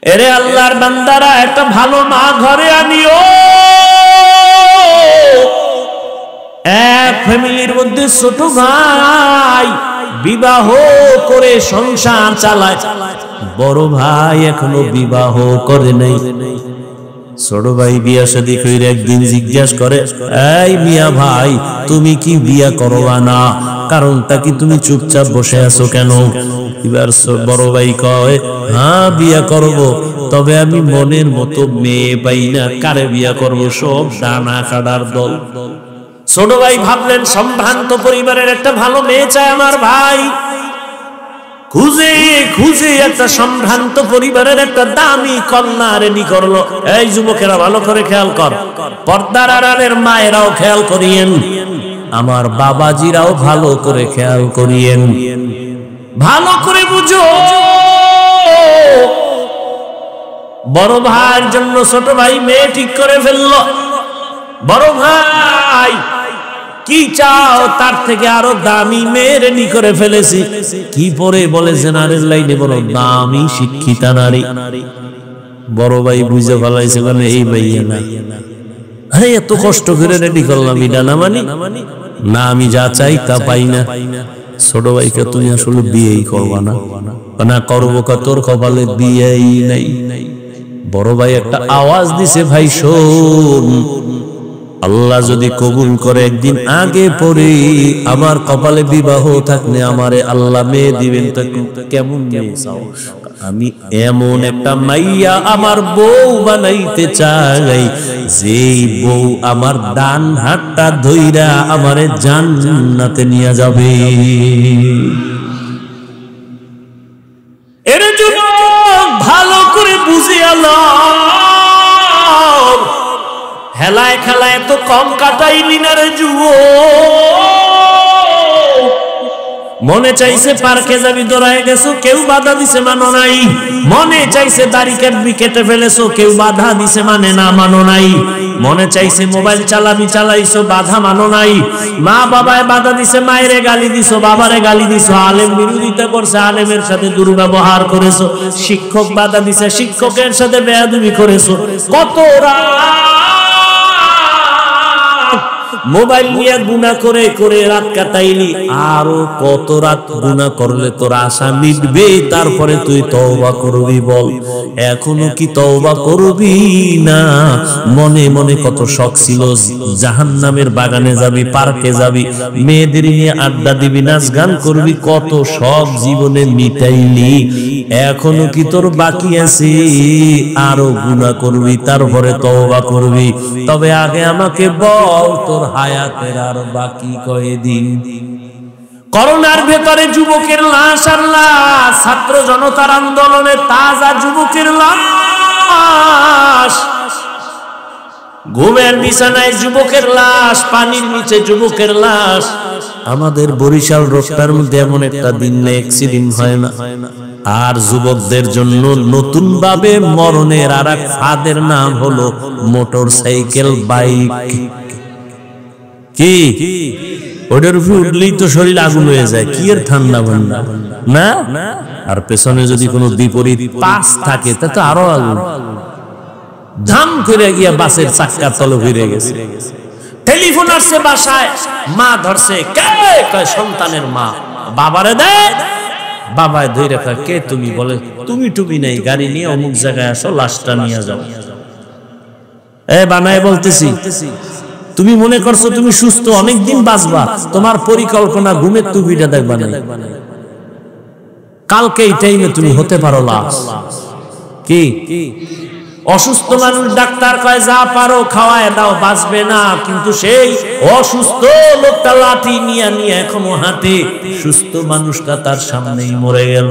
এরে আল্লাহর বান্দারা, একটা ভালো মা ঘরে আনিও। এক ফ্যামিলির মধ্যে ছোট ভাই বিবাহ করে সংসার চালায়, বড় ভাই এখনো বিবাহ করে নাই। ছোট ভাই বিয়া শাদী কইরা একদিন জিজ্ঞাসা করে, এই মিয়া ভাই, তুমি কি বিয়া করবা না? কারণটা কি? তুমি চুপচাপ বসে আছো কেন? এবার বড় ভাই কয়, হ্যাঁ বিয়া করব, তবে আমি মনের মতো মেয়ে পাই না, কারে বিয়া করব? সব ডানা কাটার দল। ছোট ভাই ভাবলেন, সম্ভ্রান্ত পরিবারের একটা ভালো মেয়ে চায় আমার ভাই। খুঁজে খুঁজে একটা সম্ভ্রান্ত পরিবারের একটা দামি কন্যা রেডি করলো। এই যুবকেরা ভালো করে খেয়াল কর, পর্দার আড়ালের মায়েরাও খেয়াল করিয়েন, আমার বাবাজিরাও ভালো করে খেয়াল করিয়েন, ভালো করে বুঝো। বড় ভাইয়ের জন্য ছোট ভাই মেয়ে ঠিক করে ফেললো। বড় ভাই, কি চাও? তার থেকে আরো দামি মেয়ে রেডি করে ফেলেছি। কি পরে? বলে জেনারেল লাইনে বড় দামি শিক্ষিতা নারী। বড় ভাই বুঝে ফেলাইছে, মানে এই ভাইয়া না। আরে এত কষ্ট করে রেডি করলাম, এটা না মানি না, আমি যা চাই তা পাই না। ছোট ভাইকে, তুমি আসলে বিয়েই করবা না? না করবো, তোর কপালে বিয়েই নাই। বড় ভাই একটা আওয়াজ দিছে, ভাই শোন, আল্লাহ যদি কবুল করে একদিন আগে পরে আমার কপালে বিবাহ থাকলে আমারে আল্লাহ মেয়ে দিবেন, তো কেমন মেয়ে চাও? আমি এমন একটা মাইয়া আমার বউ বানাইতে চাই, যেই বউ আমার ডান হাতটা ধইরা আমারে জান্নাতে নিয়ে যাবে। এর জন্য ভালো করে বুঝে আল্লাহ, হেলায় খেলায় তো কম কাটাইলি না রে যুবক। মনে চাইছে পার্কে যাবি, দৌড়ায় গেছো, কেউ বাধা দিছে, মানো নাই। মনে চাইছে দাড়ি কাটবি, কেটে ফেলেছো, কেউ বাধা দিছে, মানে না, মানো নাই। মনে চাইছে মোবাইল চালাবি, চালাইছো, বাধা মানো নাই। মা বাবায় বাধা দিছে, মায়েরে গালি দিছো, বাবারে গালি দিছো। আলেম বিরোধিতা করছে, আলেমের সাথে দুর্ব্যবহার করেছো। শিক্ষক বাধা দিছে, শিক্ষকের সাথে বেয়াদবি করেছো। কত মোবাইল নিয়ে গুনাহ করে করে রাত কাটাইলি, আরো কত রাত গুনাহ করলে তোর আশা মিটবে? তারপরে তুই তওবা করবি, বল এখনো কি তওবা করবি না? মনে মনে কত শখ ছিল, জাহান্নামের বাগানে যাবি, পার্কে যাবি, মেয়েদের নিয়ে আড্ডা দিবি, নাচ গান করবি, কত শখ জীবনে মিটাইলি। এখনো কি তোর বাকি আছে? আরো গুনাহ করবি, তারপরে তওবা করবি। তবে আগে আমাকে বল, তোর হায়াতের আর বাকি কয়দিন? করোনার ভেতরে যুবকের লাশ আর লাশ, ছাত্র জনতার আন্দোলনে তাজা যুবকের লাশ, ঘুমের বিছানায় যুবকের লাশ, পানির নিচে যুবকের লাশ। আমাদের বরিশাল রোডটার মধ্যে এমন একটা দিন না অ্যাক্সিডেন্ট হয় না। আর যুবকদের জন্য নতুন ভাবে মরণের আর এক ফাঁদের নাম হলো মোটর সাইকেল, বাইক। কি ওটার উপরে উঠলেই তো শরীর আগুন হয়ে যায়, কি এর ঠান্ডা ভান্ডা না? আর পেছনে যদি কোনো বিপরীত পাশ থাকে, তা তো আরো আগুন। ধাম করে গিয়া বাসের চাক্কার তলে ঘুরে গেছে। টেলিফোন আসছে বাসায়, মা ধরছে, কে? কয় সন্তানের মা। বাবারে দেয়, বাবায় ধরে রাখা, কে তুমি? বলে তুমি টুবি নাই, গাড়ি নিয়ে অমুক জায়গায় আসো, লাশটা নিয়ে যাও। এ বানায় বলতেছি, তুমি মনে করছো তুমি সুস্থ, অনেকদিন বাঁচবা, তোমার পরিকল্পনা ঘুমের টুপিটা দেখবা না, কালকে এই টাইমে তুমি হতে পারো লাশ। কি অসুস্থ মানুষ, ডাক্তার কয় যা পারো খাওয়ায় দাও, বাঁচবে না। কিন্তু সেই অসুস্থ লোকটা লাঠি নিয়ে নিয়ে এখনো হাঁটে, সুস্থ মানুষটা তার সামনেই মরে গেল।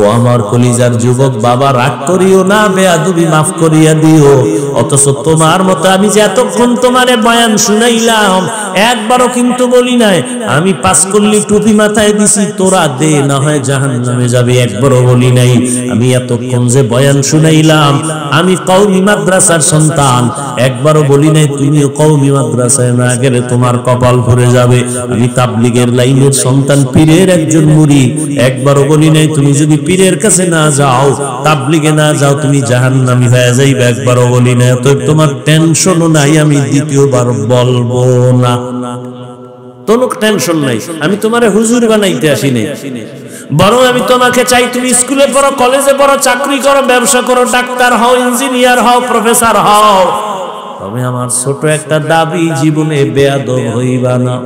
ও আমার কলিজার যুবক বাবা, রাগ করিও না, বেয়াদবি মাফ করিয়া দিও। অথচ তোমার মতো আমি যে এতক্ষণ তোমারে বয়ান শুনাইলাম, একবারও কিন্তু বলি নাই আমি পাস করলি টুপি মাথায় দিছি, তোরা দে, না হয় জাহান্নামে যাবে, একবারও বলি নাই। আমি এতক্ষণ যে বয়ান শুনাইলাম, আমি কওমি মাদ্রাসার সন্তান, একবারও বলি নাই তুমিও কওমি মাদ্রাসায় না গেলে তোমার কপাল ভরে যাবে। আমি তাবলীগের লাইনের সন্তান, পীরের একজন মুরিদ, একবারও বলি নাই তুমি যদি পীরের কাছে না যাও, তাবলীগে না যাও, তুমি জাহান্নামী হয়ে যাইবে। একবারও বলি না, তো তোমার টেনশনও নাই, আমি দ্বিতীয়বার বলবো না, কোনো টেনশন নাই। আমি তোমারে হুজুর বানাইতে আসি নাই, বরং আমি তোমাকে চাই তুমি স্কুলে পড়ো, কলেজে পড়ো, চাকরি করো, ব্যবসা করো, ডাক্তার হও, ইঞ্জিনিয়ার হও, প্রফেসর হও। তবে আমার ছোট একটা দাবি, জীবনে বেয়াদব হইবা না।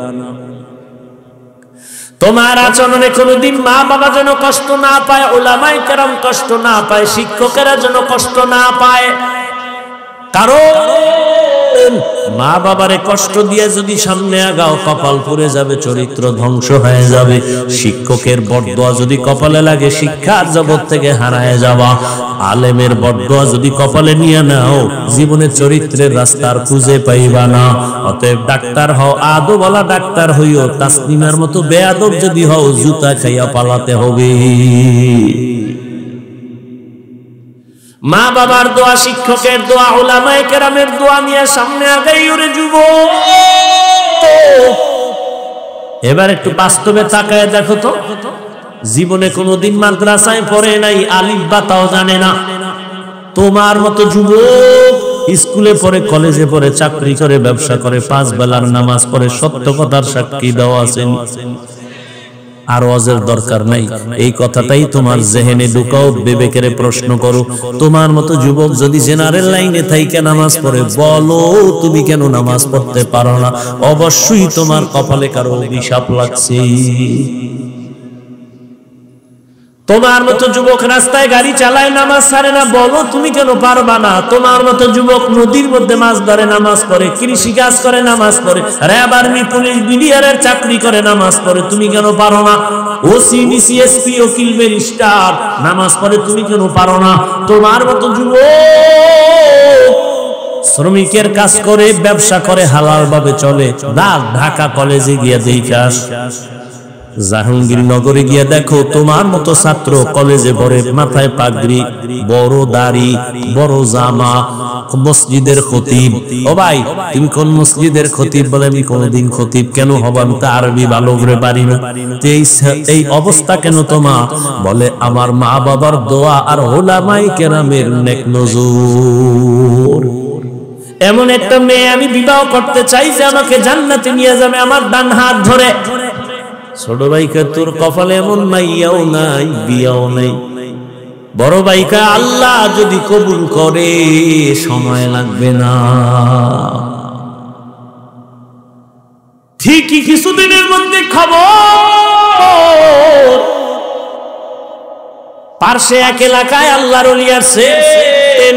তোমার আচরণে কোনোদিন মা বাবা যেন কষ্ট না পায়, উলামায়ে কেরাম কষ্ট না পায়, শিক্ষকেরা যেন কষ্ট না পায়। কারণ মা বাবারে কষ্ট দিয়ে যদি সামনে আগাও, কপাল পুড়ে যাবে, চরিত্র ধ্বংস হয়ে যাবে। শিক্ষকের বদদোয়া যদি কপালে লাগে, শিক্ষার জগৎ থেকে হারায় যাওয়া। আলেমের বদদোয়া যদি কপালে নিয়ে নাও, জীবনে চরিত্রের রাস্তার খুঁজে পাইবা না। অতএব ডাক্তার হও, আদবওয়ালা ডাক্তার হইও। তাসলিমার মতো বেয়াদব যদি হও, জুতা খাইয়া পালাতে হবে। মা বাবার দোয়া, শিক্ষকের দোয়া, উলামায়ে কেরামের দোয়া নিয়ে সামনে আগাই ওরে যুবক। এবার একটু বাস্তবে তাকায় দেখো তো, জীবনে কোনোদিন মাদ্রাসায় পড়ে নাই, আলিফ বা তাও জানে না। তোমার মতো যুবক স্কুলে পড়ে, কলেজে পড়ে, চাকরি করে, ব্যবসা করে, 5 বেলার নামাজ পড়ে, সত্য কথার সাক্ষী দেওয়া আছেন। আর ওয়াজের দরকার নাই, এই কথাটাই তোমার জেহেনে ঢুকাও, বিবেকের প্রশ্ন করো। তোমার মতো যুবক যদি জেনারেল লাইনে থাইকে নামাজ পড়ে, বলো তুমি কেন নামাজ পড়তে পারো না? অবশ্যই তোমার কপালে কারো অভিশাপ লাগছে। তোমার মতো যুবক রাস্তায় গাড়ি চালায়, নামাজ ছাড়ে না, বলো তুমি কেন পারবা না? তোমার মতো যুবক নদীর মধ্যে মাছ ধরে, নামাজ পড়ে, কৃষি কাজ করে, নামাজ পড়ে, র্যাব, আর্মি, পুলিশ, বিডিআরের চাকরি করে, নামাজ পড়ে, তুমি কেন পারো না? ওসি, ডিসি, এসপি, উকিল, ব্যারিস্টার নামাজ পড়ে, তুমি কেন পারো না? তোমার মতো যুবক শ্রমিকের কাজ করে, ব্যবসা করে, হালাল ভাবে চলে, ঢাকা কলেজে গিয়ে দেখাস, জাহাঙ্গীরনগরে গিয়ে দেখো, তোমার মতো ছাত্র কলেজে পড়ে, মাথায় পাগড়ি, বড় দাড়ি, বড় জামা, মসজিদের খতিব। ও ভাই, তুমি কোন মসজিদের খতিব? বলে আমি কোনদিন খতিব কেন হব, আমি তো আরবি ভালো করে পারি না। এই অবস্থা কেন তোমার? বলে আমার মা বাবার দোয়া আর উলামায়ে কেরামের নেক নজর। এমন একটা মেয়ে আমি বিবাহ করতে চাই যে আমাকে জান্নাতে নিয়ে যাবে আমার ডান হাত ধরে। ছোট ভাইকা তোর কপালে এমন মাইয়াও নাই, বিয়াও নাই। বড় ভাইকা আল্লাহ যদি কবুল করে, সময় লাগবে না, ঠিকই কিছুদিনের মধ্যে খবর। পার্শ্বে এক এলাকায় আল্লাহর ওলি আসছেন।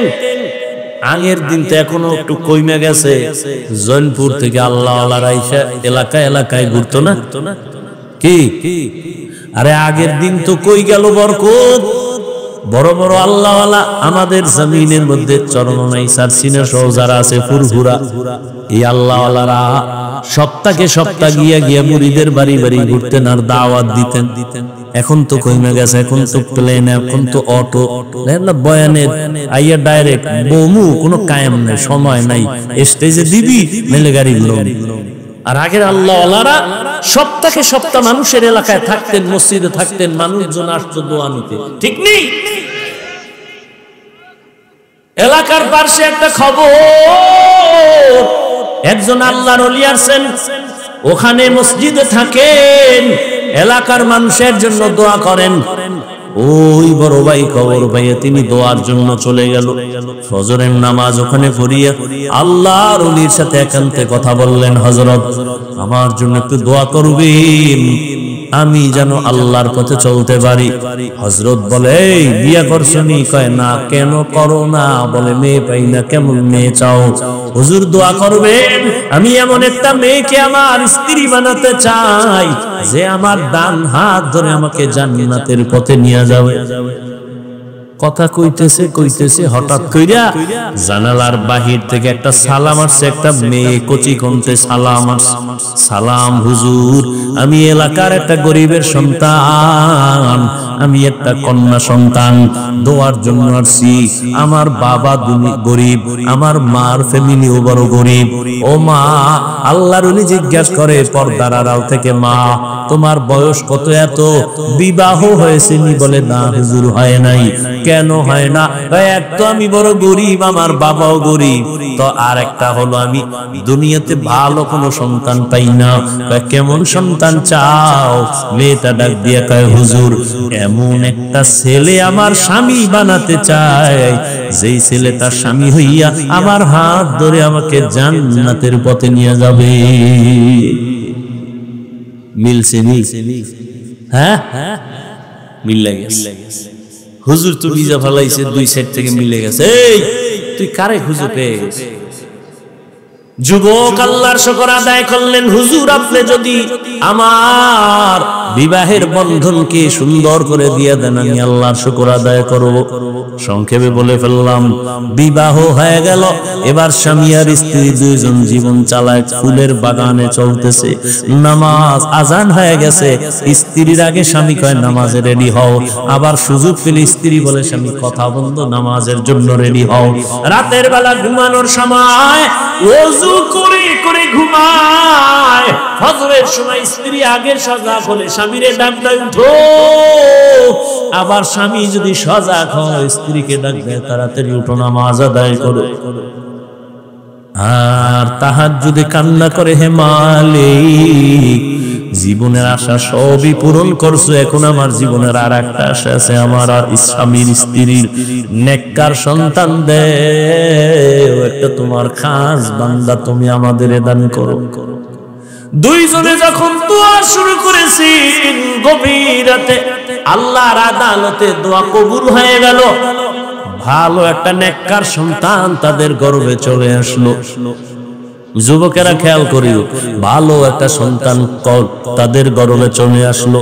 আগের দিন তো এখনো একটু কইমে গেছে, জৈনপুর থেকে আল্লাহ আইসা এলাকায় এলাকায় ঘুরতো না কি? আরে আগের দিন তো কই গেল বরকত। বড় বড় আল্লাহওয়ালা আমাদের জমিনের মধ্যে চরমনাই, সারসিনা সহ যারা আছে, ফুরফুরা, এই আল্লাহওয়ালারা সপ্তাহে সপ্তাহ গিয়া মুরিদের বাড়ি বাড়ি ঘুরতেন আর দাওয়াত দিতেন। এখন তো কইমে গেছে, এখন তো প্লেন, এখন তো অটো, বয়ানের আইয়া ডাইরেক্ট বমু, কোনো কায়েম নাই, সময় নাই, স্টেজে দিবি মেলে গাড়ি গুলো। আর আগের আল্লাহওয়ালারা সপ্তাহে সপ্তাহ মানুষের এলাকায় থাকতেন, মসজিদে থাকতেন, মানুষজন আসতো দোয়া নিতে, ঠিক নেই? এলাকার পাশে একটা খবর, একজন আল্লাহর ওলি আছেন, ওখানে মসজিদে থাকেন, এলাকার মানুষের জন্য দোয়া করেন। ওই বড় ভাই খবর পাইয়া তিনি দোয়ার জন্য চলে গেল। ফজরের নামাজ ওখানে পড়িয়া আল্লাহর ওলির সাথে একান্তে কথা বললেন, হযরত আমার জন্য একটু দোয়া করবেন, আমি যেন আল্লাহর পথে চলতে পারি। হযরত বলে, এই বিয়া করছনি? কয় না। কেন করো না? বলে মেয়ে পাই না। কেমন মেয়ে চাও? হুজুর দোয়া করবেন, আমি এমন একটা মেয়েকে আমার স্ত্রী বানাতে চাই যে আমার ডান হাত ধরে আমাকে জান্নাতের পথে নিয়ে যাবে। কথা কইতেছে কইতেছে হঠাৎ কইরা জানালার বাহির থেকে একটা সালাম আসছে, একটা মেয়ে কচি কণ্ঠে সালাম আসছে, সালাম হুজুর, আমি এলাকার একটা গরিবের সন্তান, আমি একটা কন্যা সন্তান, দোয়ার জন্য আসছি। আমার বাবা গরিব, আমার মার ফ্যামিলিও বড় গরিব। ও মা, আল্লাহর ওলি জিজ্ঞাসা করে পর্দার আড়াল থেকে, মা তোমার বয়স কত? এত বিবাহ হয়েছে নি? বলে না হুজুর হয় নাই। কেন হয় না? এক তো আমি বড় গরিব, আমার বাবাও গরিব, তো আর একটা হলো আমি দুনিয়াতে ভালো কোনো সন্তান পাই না। কেমন সন্তান চাও? মেয়েটা ডাক দিয়ে কয়, হুজুর এমন একটা ছেলে আমার স্বামী বানাতে চায়, যেই ছেলে তার স্বামী হইয়া আমার হাত ধরে আমাকে জান্নাতের পথে নিয়ে যাবে। মিলছে নি? হ্যাঁ, মিলে গেছে। হুজুর তো ভিজা ফেলাইছে, দুই সাইড থেকে মিলে গেছে। এই তুই কারে খুঁজে পেয়ে গেছিস? যুবক আল্লাহর শুকর আদায় করলেন, হুজুর আপনি যদি আমার বিবাহের বন্ধনকে সুন্দর করে দিয়ে দেন, আমি আল্লাহর শুকর আদায় করব। সংক্ষেপে বলে ফেললাম, বিবাহ হয়ে গেল। এবার স্বামী আর স্ত্রী দুইজন জীবন চালায়, ফুলের বাগানে চলতেছে। নামাজ আজান হয়ে গেছে, স্ত্রীর আগে স্বামী কয় নামাজে রেডি হও। আবার সুযোগ পেলে স্ত্রী বলে, স্বামী কথা বন্ধ, নামাজের জন্য রেডি হও। রাতের বেলা ঘুমানোর সময় ওযু করে করে ঘুমায়। ফজরের সময় স্ত্রী আগে সজাগ হলে স্বামীরে ডাক দেয়, উঠো। আবার স্বামী যদি সজাগ হয়, স্ত্রীকে ডাক দেয়, তাড়াতাড়ি উঠো, নামাজ আদায় করো। আর তাহাজ্জুদে কান্না করে, হে মালিক, জীবনের আশা সবই পূরণ করছো, এখন আমার জীবনের আর একটা আশা আছে, আমার আর স্বামীর স্ত্রীর নেককার সন্তান দেও, একটা তোমার খাস বান্দা তুমি আমাদের দান করো। দুইজনে যখন দোয়া শুরু করেছি, গভীর রাতে আল্লাহর আদালতে দোয়া কবুল হয়ে গেল। ভালো একটা নেককার সন্তান তাদের গর্ভে চলে আসলো। যুবকেরা খেয়াল করিও, ভালো একটা সন্তান তাদের গর্ভে চলে আসলো।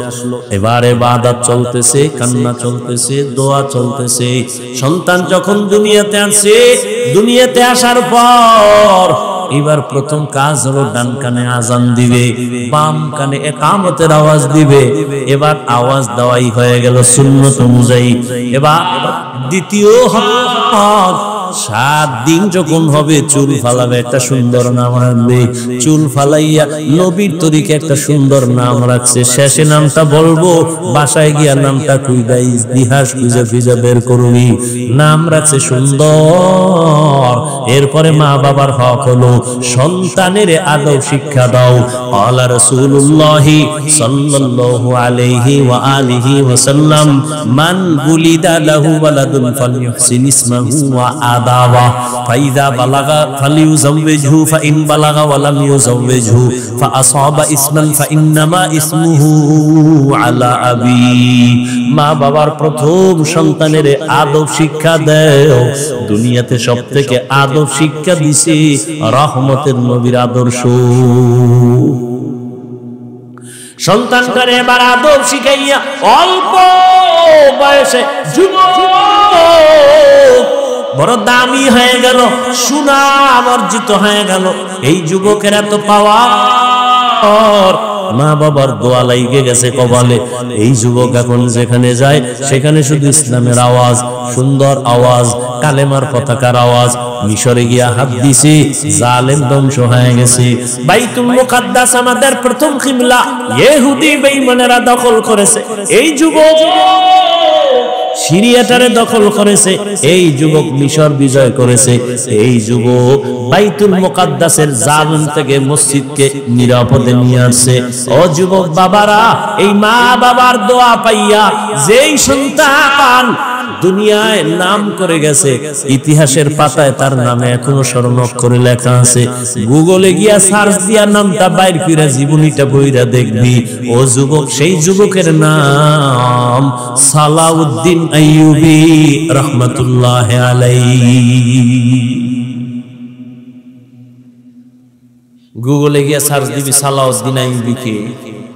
এবারে ইবাদত চলতেছে, কান্না চলতেছে, দোয়া চলতেছে। সন্তান যখন দুনিয়াতে আসে, দুনিয়াতে আসার পর এবার প্রথম কাজ হলো ডান কানে আজান দিবে, বাম কানে ইকামতের আওয়াজ দিবে। এবার আওয়াজ দেওয়াই হয়ে গেল সুন্নত অনুযায়ী। এবার দ্বিতীয় হক, 7 দিন যখন হবে চুল ফালাবে, একটা সুন্দর নাম রাখবে। চুল ফালাইয়া নবীর তরিকে একটা সুন্দর নাম রাখছে, শেষে নামটা বলবো, বাসায় গিয়া নামটা কইবা, ইতিহাস খুঁজে খুঁজে বের করবি। নাম রাখছে সুন্দর। এরপরে মা বাবার হক হলো সন্তানের আদব শিক্ষা দাও। আলা রাসূলুল্লাহ সাল্লাল্লাহু আলাইহি ওয়া আলিহি ওয়াসাল্লাম, মান বুলিদা লাহু ওয়ালাদুন ফালইহসিন ইসমাহু ওয়া আদাবা, ফাইদা বালাগা ফালিউযাওবিজহু, ফাইন বালাগা ওয়া লাম ইউযাওবিজহু ফাআসাবা ইসমান ফাইন্নামা ইসমুহু আলা আবি। মা বাবার প্রথম সন্তানের আদব শিক্ষা দাও। দুনিয়াতে সবথেকে আদব শিক্ষা দিছে রহমতের নবীর আদর্শ। সন্তানটারে এবার আদব শিখাইয়া অল্প বয়সে যুবক বড় দামি হয়ে গেল, সুনাম অর্জিত হয়ে গেল। এই যুবকের এত পাওয়ার, মা বাবার দোয়া লাইগে গেছে কপালে। এই যুবক এখন যেখানে যায় সেখানে শুধু ইসলামের আওয়াজ, সুন্দর আওয়াজ, কালেমার পতাকার আওয়াজ। মিশরে গিয়া হাত দিছে, জালেম ধ্বংস হয়ে গেছে। বাইতুল মুকাদ্দাস আমাদের প্রথম কিবলা ইহুদি বেঈমানেরা দখল করেছে। এই যুবক সিরিয়াটারে দখল করেছে, এই যুবক মিশর বিজয় করেছে। এই যুবক বাইতুল মুকাদ্দাসের জালিম থেকে মসজিদকে নিরাপদে নিয়ে আসছে। ও যুবক বাবারা, এই মা বাবার দোয়া পাইয়া যেই সন্তান দুনিয়ায় নাম করে গেছে, ইতিহাসের পাতায় তার নামে এখনো স্বর্ণাক্ষরে লেখা আছে। গুগলে গিয়া সার্চ দিয়া নামটা বাইর কইরা জীবনীটা বইরা দেখবি। ও যুবক, সেই যুবকের নাম সালাউদ্দিন আইয়ুবী রাহমাতুল্লাহি আলাইহি। গুগলে গিয়া সার্চ দিবি সালাউদ্দিন আইয়ুবী কে,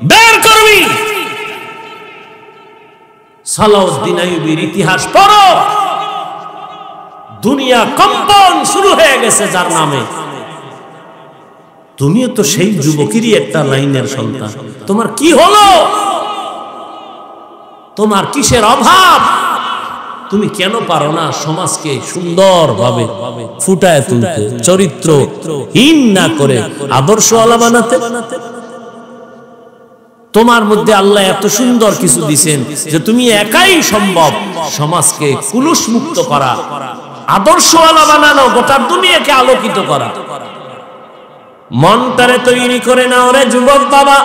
বের করবি সালাউদ্দিন আইয়ুবীর ইতিহাস পড়ো, দুনিয়া কম্পন শুরু হয়ে গেছে যার নামে। তুমিও তো সেই যুবকেরই একটা লাইনের সন্তান। তোমার কি হলো? তোমার কিসের অভাব? তুমি কেন পারো না সমাজকে সুন্দরভাবে ফুটায় তুলতে, চরিত্রহীন না করে আদর্শওয়ালা বানাতে? তোমার মধ্যে আল্লাহ এত সুন্দর কিছু দিছেন যে তুমি একাই সম্ভব সমাজকে কুলুষ মুক্ত করা, আদর্শওয়ালা বানানো, গোটা দুনিয়াকে আলোকিত করা। মনটারে তৈরি করে নাও রে যুবক বাবা,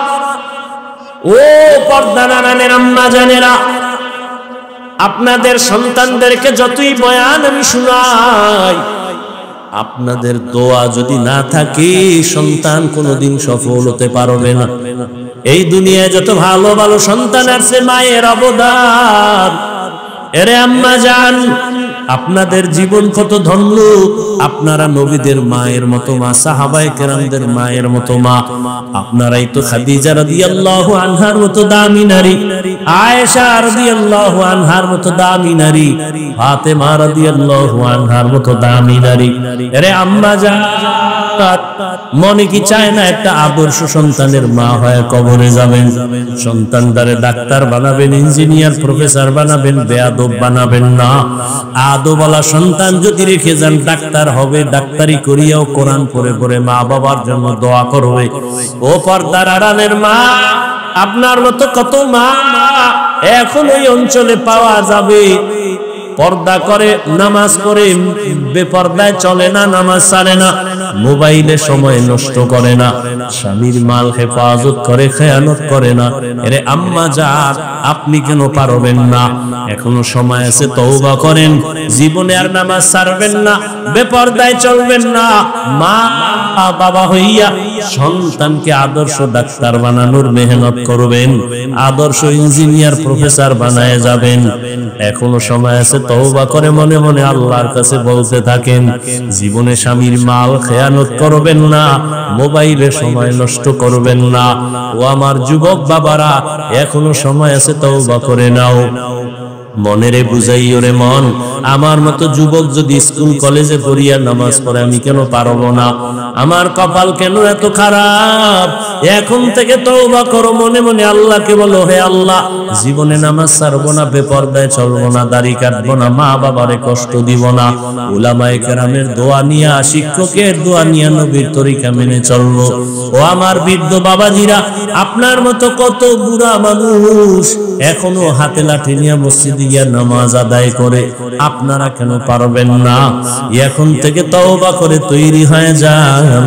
ও পর্দা নারানের আম্মা জানেরা, আপনাদের সন্তানদেরকে যতই বয়ান আমি শোনাই, আপনাদের দোয়া যদি না থাকে সন্তান কোনোদিন সফল হতে পারবে না। এই দুনিয়ায় যত ভালো ভালো সন্তান আছে, মায়ের অবদান। এরে আম্মা জান, আপনাদের জীবন কত ধন্য। আপনারা নবীদের মায়ের মতো মা, সাহাবায়ে কেরামদের মায়ের মতো মা। আপনারাই তো খাদিজা রাদিয়াল্লাহু আনহার মতো দামি নারী, আয়েশা রাদিয়াল্লাহু আনহার মতো দামি নারী, ফাতেমা রাদিয়াল্লাহু আনহার মতো দামি নারী। আরে আম্মা জান, মনে কি চায় না একটা আদর্শ সন্তানের মা হয়ে কবরে যাবেন? সন্তানদারে ডাক্তার বানাবেন, ইঞ্জিনিয়ার, প্রফেসর বানাবেন, বেয়াদব বানাবেন না। আদবওয়ালা সন্তান যদি রেখে যান, ডাক্তার হবে, ডাক্তারি করিয়াও কোরআন পড়ে পড়ে মা বাবার জন্য দোয়া করবে। ও পর্দার আড়ালের মা, আপনার মতো কত মা এখন ওই অঞ্চলে পাওয়া যাবে। পর্দা করে, নামাজ পড়ে, বেপর্দায় চলে না, নামাজ ছাড়ে না, মোবাইলে সময় নষ্ট করে না, স্বামীর মাল হেফাজত করে, খেয়ানত করে না। এরে আম্মা জান, আপনি কেন পারবেন না? এখনো সময় আছে, তওবা করেন। জীবনে আর নামাজ ছাড়বেন না, বেপর্দায় চলবেন না। মা বাবা হইয়া সন্তানকে আদর্শ ডাক্তার বানানোর মেহনত করবেন, আদর্শ ইঞ্জিনিয়ার, প্রফেসর বানায় যাবেন। এখনো সময় আছে, তওবা করে মনে মনে আল্লাহর কাছে বলতে থাকেন। জীবনে স্বামীর মাল খেয়ানত করবেন না, মোবাইলে সময় নষ্ট করবেন না। ও আমার যুবক বাবারা, এখনো সময় আছে, তওবা করে নাও। মনেরে বুঝাইও রে মন, আমার মতো যুবক যদি স্কুল কলেজে পড়িয়া নামাজ পড়ে, আমি কেন পারবো না? আমার কপাল কেন এত খারাপ? এখন থেকে তওবা করো, মনে মনে আল্লাহকে বলো, হে আল্লাহ, জীবনে নামাজ ছাড়বো না, বেপরদায় চলবো না, দাড়ি কাটবো না, মা বাবারে কষ্ট দিব না। উলামায়ে কেরামের দোয়া নিয়া, শিক্ষকের দোয়া নিয়া নবীর তরিকা মেনে চলবো। ও আমার বৃদ্ধ বাবাজিরা, আপনার মতো কত বুড়া মানুষ এখনো হাতে লাঠি নিয়ে মসজিদে গিয়া নামাজ আদায় করে, আপনারা কেন পারবেন না? এখন থেকে তওবা করে তৈরি হয়ে যান।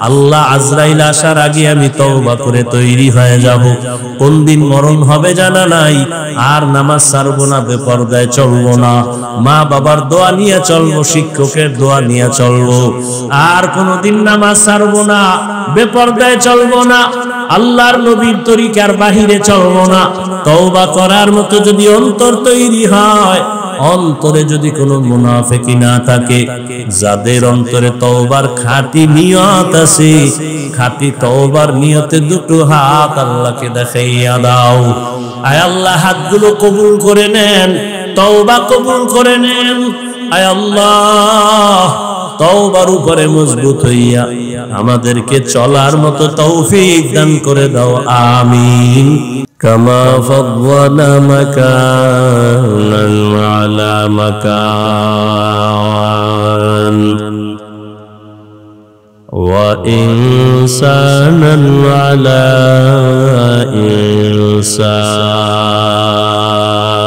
আল্লাহ আজরাইল আসার আগে আমি তওবা করে তৈরি হয়ে যাব। কোন দিন মরণ হবে জানা নাই। আর নামাজ ছাড়বো না, বেপরদায় চলবো না, মা বাবার দোয়া নিয়ে চলবো, শিক্ষকের দোয়া নিয়ে চলবো। আর কোনদিন নামাজ ছাড়বো না, বেপরদায় চলবো না, আল্লাহর নবীর তরিকার বাহিরে চলবো না। তওবা করার মতো যদি অন্তর তৈরি হয়, অন্তরে যদি কোনো মুনাফিকি না থাকে, যাদের অন্তরে তওবার খাঁটি নিয়ত আছে, খাঁটি তওবার নিয়তে দুটো হাত আল্লাহকে দেখাইয়া দাও। আয় আল্লাহ, হাতগুলো কবুল করে নেন, তওবা কবুল করে নেন। আয় আল্লাহ, তওবার উপরে মজবুত হইয়া আমাদেরকে চলার মতো তৌফিক দান করে দাও, আমিন। كما فضلنا مكانا على مكان وإنسانا على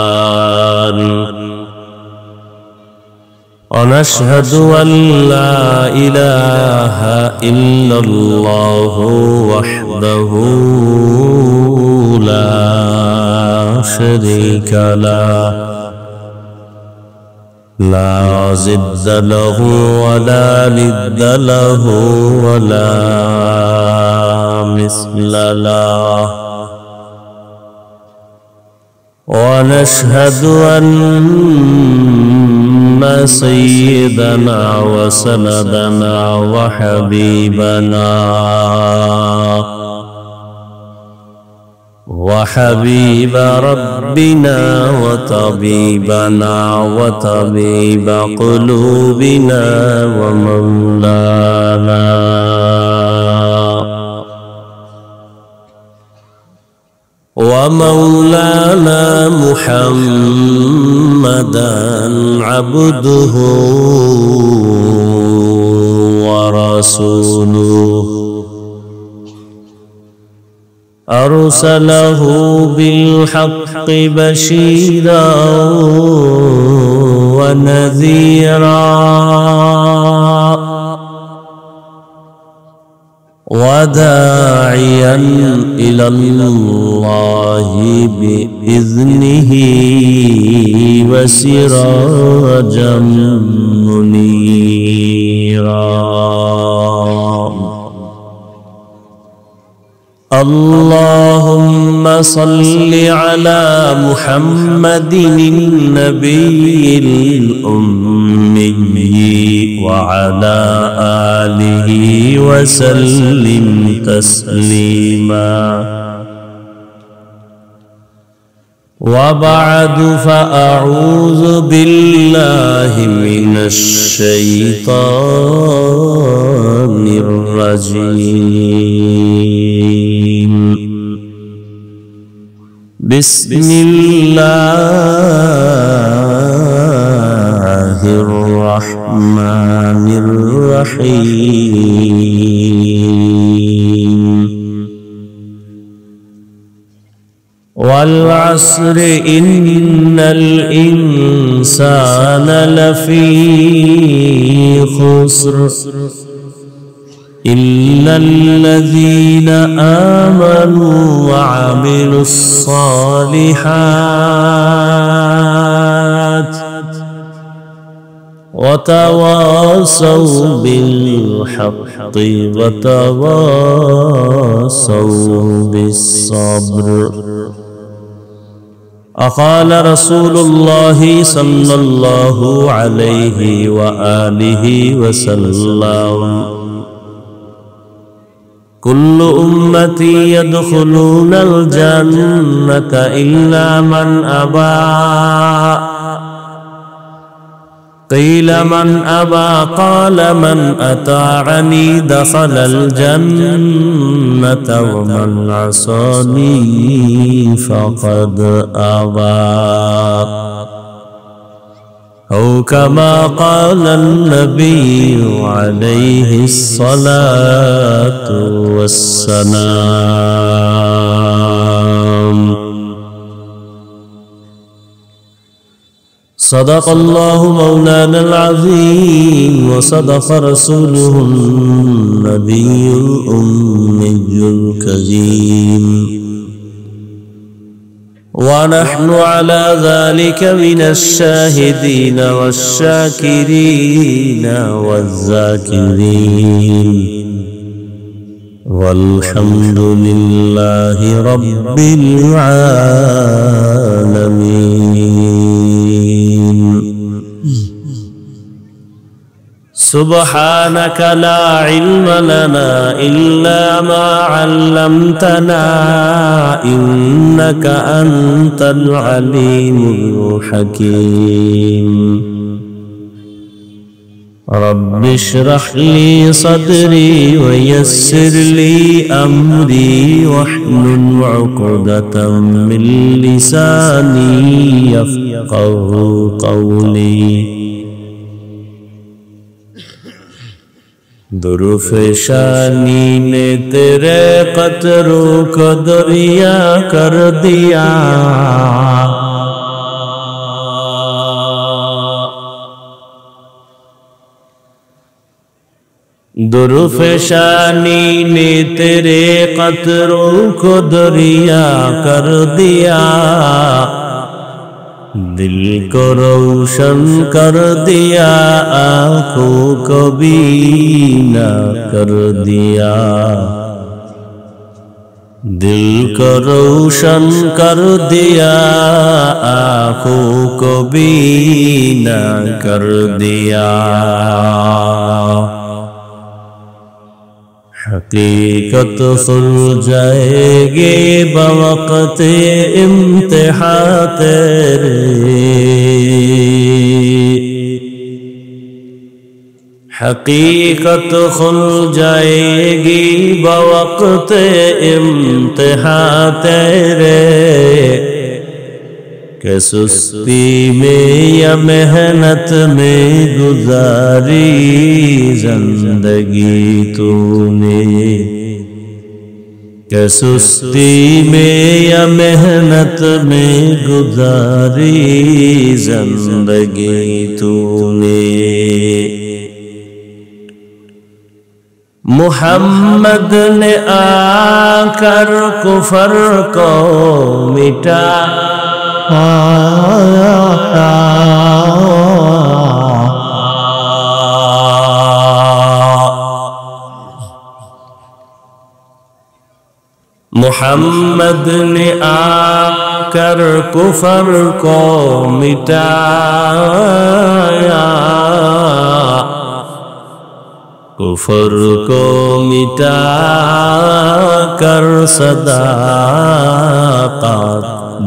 إنسان ونشهد أن لا إله إلا الله وحده لا شريك له لا ضد له ولا ند له ولا مثل له ونشهد أن سيدنا وسندنا وحبيبنا وحبيب ربنا وطبيبنا وطبيب قلوبنا ومولانا محمدا عبده ورسوله أرسله بالحق بشيرا ونذيرا وداعيا إلى الله بإذنه وسراجا منيرا اللهم صل على محمد النبي الأمي وعلى آله وسلم تسليما وبعد فأعوذ بالله من الشيطان الرجيم بسم الله الرحمن الرحيم والعصر إن الإنسان لفي خسر إلا الذين آمنوا وعملوا الصالحات وتواصوا بالحق وتواصوا بالصبر. قال رسول الله صلى الله عليه وآله وسلم كل أمتي يدخلون الجنة إلا من أبى. قيل من أبى؟ قال من أطاعني دخل الجنة ومن عصاني فقد أبى. أو كما قال النبي عليه الصلاة والسلام. صدق الله مولانا العظيم وصدق رسوله النبي الأمي الكريم ونحن على ذلك من الشاهدين والشاكرين والذاكرين والحمد لله رب العالمين. سبحانك لا علم لنا إلا ما علمتنا إنك أنت العليم الحكيم. رب اشرح لي صدري ويسر لي أمري واحلل عقدة من لساني يفقه قولي. दुरुफ़शानी ने तेरे क़त्रों को दरिया कर दिया। दुरुफ़शानी ने तेरे क़त्रों को दरिया कर दिया। दिल को रोशन कर दिया, आँखों को बीना कर दिया। दिल को रोशन कर दिया, आँखों को बीना कर दिया। हकीकत खुल जाएगी बवक़्त इम्तिहान तेरे, हकीकत खुल जाएगी बवक़्त इम्तिहान तेरे, कि सुस्ती में या मेहनत में गुजारी जिंदगी तूने, कि सुस्ती में या मेहनत में गुजारी जिंदगी तूने। मुहम्मद ने आकर कुफर को मिटा, मुहम्मद ने आकर कुफर को मिटाया, कुफर को मिटा कर सदाक़त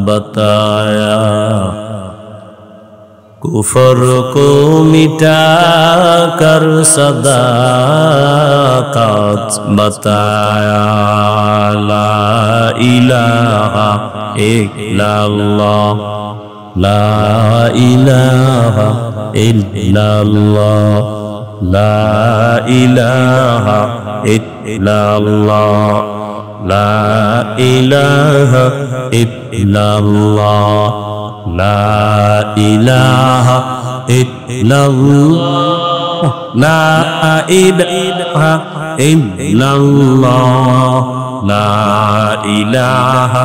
बताया, कुफर को मिटा कर सदाक़त बताया। ला इलाहा इल्लल्लाह, ला इलाहा इल्लल्लाह, ला इलाहा इल्लल्लाह, ला इलाहा इल्लल्लाह, ला इलाहा इल्लल्लाह, ला इलाहा इल्लल्लाह, ला इलाहा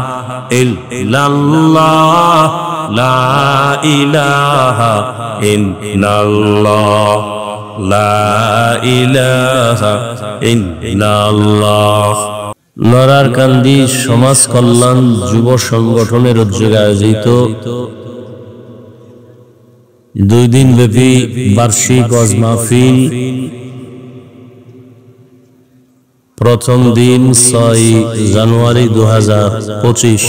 इल्लल्लाह, ला इलाहा इल्लल्लाह, লা ইলাহা ইল্লাল্লাহ। নরার কান্দি সমাজ কল্যাণ যুব সংগঠনের উদ্যোগে আয়োজিত 2 দিন ব্যাপী বার্ষিক ওয়াজ মাহফিল প্রথম দিন 6 জানুয়ারি 2025।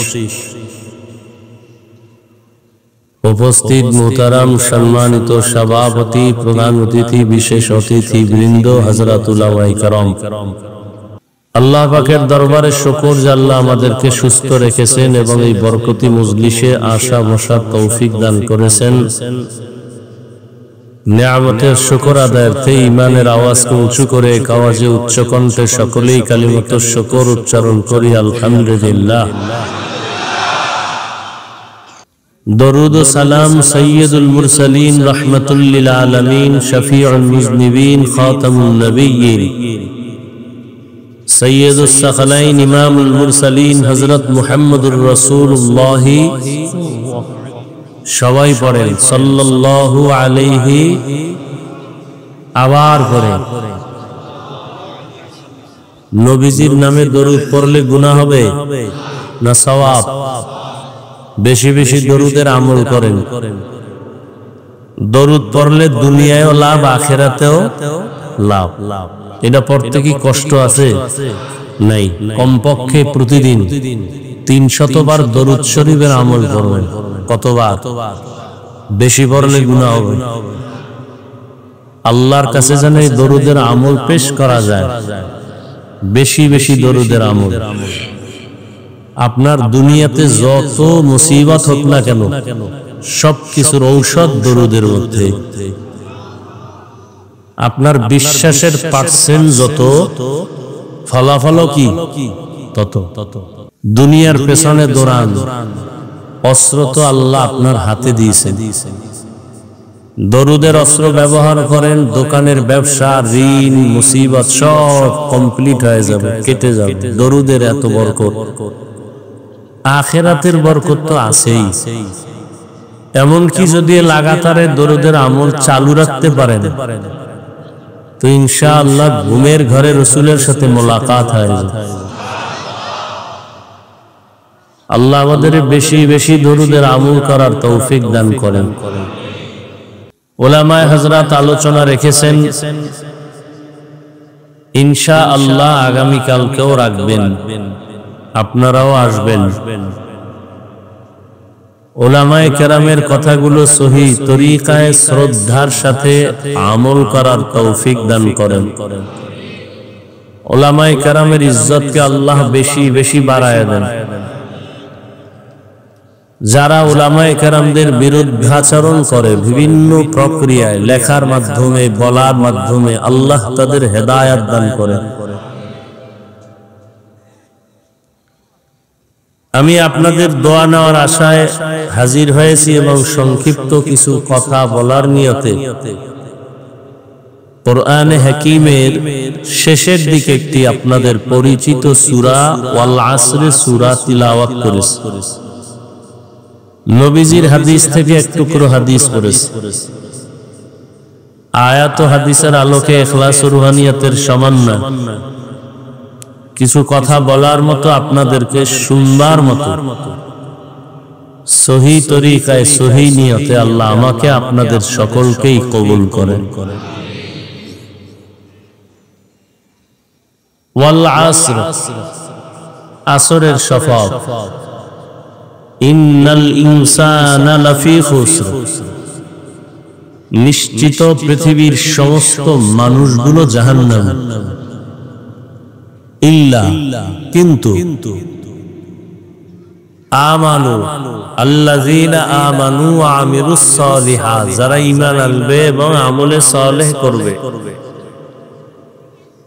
উপস্থিত মোহতারাম সম্মানিত সভাপতি, প্রধান অতিথি, বিশেষ অতিথি বৃন্দ, হযরত উলামায়ে কেরাম, আল্লাহ পাকের দরবারে শুকর যে আল্লাহ আমাদেরকে সুস্থ রেখেছেন এবং এই বরকতি মজলিসে আসা বসার তৌফিক দান করেছেন। নিয়ামতের শুকর আদায়ার্থে ঈমানের আওয়াজকে উঁচু করে এক আওয়াজে উচ্চ কণ্ঠে সকলেই কালিমাতুশ শুকর উচ্চারণ করি আলহামদুলিল্লাহ। দরুদ ও সালাম সৈয়দুল মুরসালিন রাহমাতুল লিল আলামিন শফিউল মুজনিবিন খাতামুন নবিয়্যিন সৈয়দুস সাখলাইন ইমামুল মুরসালিন হযরত মুহাম্মদুর রাসূলুল্লাহ, সবাই পড়েন সাল্লাল্লাহু আলাইহি, আবার পড়েন। নবীজির নামে দরুদ পড়লে গুনাহ হবে না সওয়াব? বেশি বেশি দরুদের আমল করেন। দরুদ পড়লে দুনিয়ায়ও লাভ, আখিরাতেও লাভ। এটা পড়তে কি কষ্ট আছে? নাই। কমপক্ষে প্রতিদিন 300 বার দরুদ শরীফের আমল করবেন। কতবার? বেশি পড়লে গুনাহ হবে। আল্লাহর কাছে যেন এই দরুদের আমল পেশ করা যায়, বেশি বেশি দরুদের আমল। আপনার দুনিয়াতে যত মুসিবত হোক না কেন, সবকিছুর ঔষধ দরুদের মধ্যে। আপনার বিশ্বাসের পার্সেন্ট যত, ফলাফল কি তত। দুনিয়ার পেছনে দৌড়ান, অস্ত্র তো আল্লাহ আপনার হাতে দিয়েছেন। দরুদের অস্ত্র ব্যবহার করেন, দোকানের ব্যবসা, ঋণ, মুসিবত সব কমপ্লিট হয়ে যাবে, কেটে যাবে। দরুদের এত বরকত, আখিরাতের বরকত তো আছেই। এমনকি যদি লাগাতারে দরুদের আমল চালু রাখতে পারেন তো ইনশাআল্লাহ ঘুমের ঘরে রাসূলের সাথে মোলাকাত হয়ে যাবে। আল্লাহ আমাদের বেশি বেশি দরুদের আমল করার তৌফিক দান করেন। উলামায়ে হযরত আলোচনা রেখেছেন ইনশাআল্লাহ আগামীকালকেও রাখবেন, আপনারাও আসবেন। উলামায়ে কেরামের কথাগুলো সহি তরিকায় শ্রদ্ধার সাথে আমল করার তৌফিক দান করেন। উলামায়ে কেরামের ইজ্জতকে আল্লাহ বেশি বেশি বাড়ায় দেন। যারা উলামায়ে কেরামদের বিরুদ্ধাচরণ করে বিভিন্ন প্রক্রিয়ায়, লেখার মাধ্যমে, বলার মাধ্যমে, আল্লাহ তাদের হেদায়াত দান করেন। আমি আপনাদের দোয়া নেওয়ার আশায় হাজির হয়েছি এবং সংক্ষিপ্ত কিছু কথা বলার নিয়তে কোরআনে হাকিমের শেষের দিকে একটি আপনাদের পরিচিত সূরা ওয়াল আসরে সূরা তিলাওয়াত করেছি। নবীজির হাদিস থেকে এক টুকরো হাদিস পড়েছি। আয়াত ও হাদিসের আলোকে ইখলাস ও রুহানিয়াতের সামান্য কিছু কথা বলার মতো, আপনাদেরকে শুনবার মতো সহি তরিকায় সহি নিয়তে আল্লাহ আমাকে আপনাদের সকলকেই কবুল করেন। ওয়াল আসর, আসরের শপথ। ইন্নাল ইনসানা লাফি খুসর, নিশ্চিত পৃথিবীর সমস্ত মানুষগুলো জাহান্নামে। ইল্লা, কিন্তু, আমানু, আল্লাযীনা আমানু ওয়া আমিলুস সালিহাত, যারা ঈমান আনবে এবং আমলে সালেহ করবে।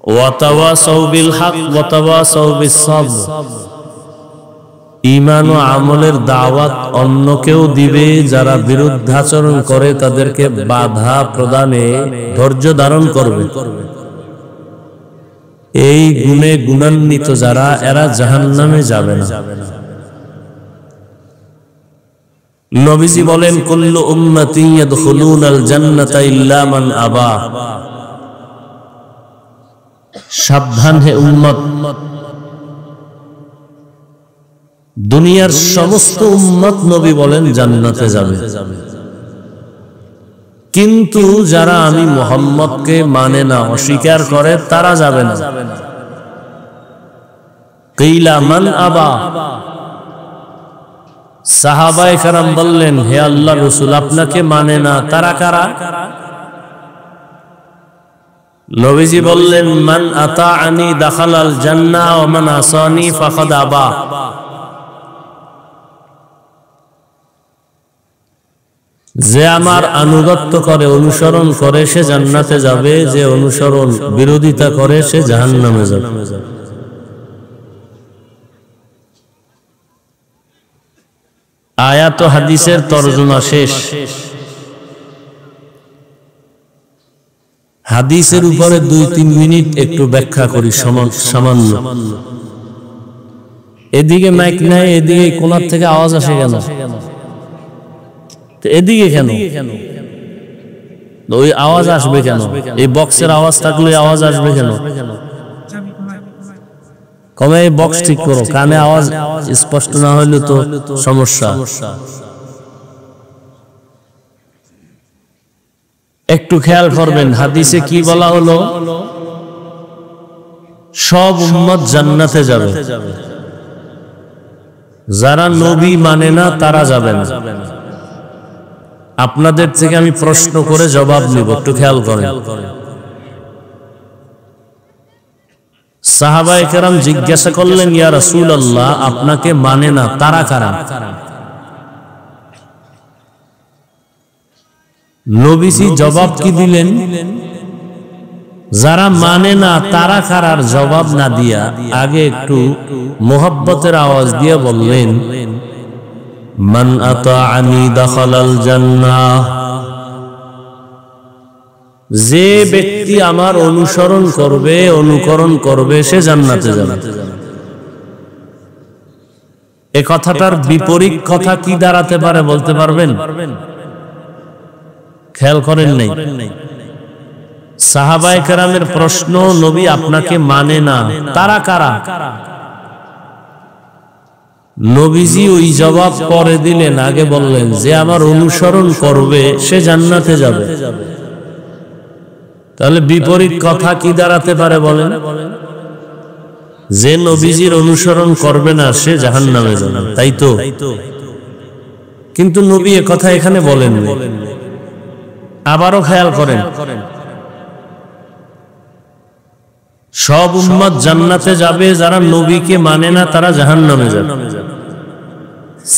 ওয়া তাওয়াসাউ বিল হক ওয়া তাওয়াসাউ বিস সাবর, ঈমান ও আমলের দাওয়াত অন্যকেও দিবে, যারা বিরুদ্ধাচরণ করে তাদেরকে বাধা প্রদানে ধৈর্য ধারণ করবে। এই গুণে গুণান্বিত যারা, এরা জাহান্নামে যাবে না। নবীজি বলেন, কুল্লু উম্মতি ইয়াদখুলুনাল জান্নাতা ইল্লা মান আবা। সাবধান হে উম্মত, দুনিয়ার সমস্ত উম্মত নবী বলেন জান্নাতে যাবে, কিন্তু যারা আমি মুহাম্মদকে মানে না, অস্বীকার করে, তারা যাবে না। কিলা মান আবা, সাহাবায়ে কেরাম বললেন, হে আল্লাহর রাসূল, আপনাকে মানে না, তারা কারা? নবীজি বললেন, মান আতাআনি দাখালাল জান্নাহ ওয়া মান আসানি ফাকাদ আবা। যে আমার আনুগত্য করে, অনুসরণ করে, সে জান্নাতে যাবে, যে অনুসরণ বিরোধিতা করে সে জাহান্নামে যাবে। আয়াত ও হাদিসের তরজমা শেষ। হাদিসের উপরে 2-3 মিনিট একটু ব্যাখ্যা করি সামান্য। এদিকে মাইক নাই, এদিকে কোনার থেকে আওয়াজ আসে কেন? এদিকে কেন? ওই আওয়াজ আসবে কেন? এই বক্সের আওয়াজ থাকলে আওয়াজ আসবে কেন? কমে এই বক্স ঠিক করো, কানে আওয়াজ স্পষ্ট না হইলে তো সমস্যা। একটু খেয়াল করবেন, হাদিসে কি বলা হলো? সব উম্মত জান্নাতে যাবে, যারা নবী মানে না তারা যাবে না। আপনাদের থেকে আমি প্রশ্ন করে জবাব নিব, একটু খেয়াল করেন। সাহাবায়ে কেরাম জিজ্ঞাসা করলেন, ইয়া রাসূলুল্লাহ, আপনাকে মানে না, তারা কারা? নবীজি জবাব কি দিলেন? যারা মানে না তারা কারার জবাব না দিয়া আগে একটু মোহাব্বতের আওয়াজ দিয়ে বললেন, মান আতাআনি দাখালাল জান্নাহ, যে ব্যক্তি আমার অনুসরণ করবে, অনুকরণ করবে, সে জান্নাতে যাবে। এই কথাটার বিপরীত কথা কি দাঁড়াতে পারে বলতে পারবেন? খেয়াল করেন নাই? সাহাবায়ে কেরামের প্রশ্ন, নবী আপনাকে মানে না, তারা কারা? নবীজি ওই জবাব পরে দিলেন, আগে বললেন যে আমার অনুসরণ করবে সে জান্নাতে যাবে। তাহলে বিপরীত কথা কি দাঁড়াতে পারে বলেন? যে নবীজির অনুসরণ করবে না সে জাহান্নামে যাবে, তাই তো? কিন্তু নবী এ কথা এখানে বলেন। আবারও খেয়াল করেন, সব উম্মত জান্নাতে যাবে, যারা নবীকে মানে না তারা জাহান্নামে যাবে।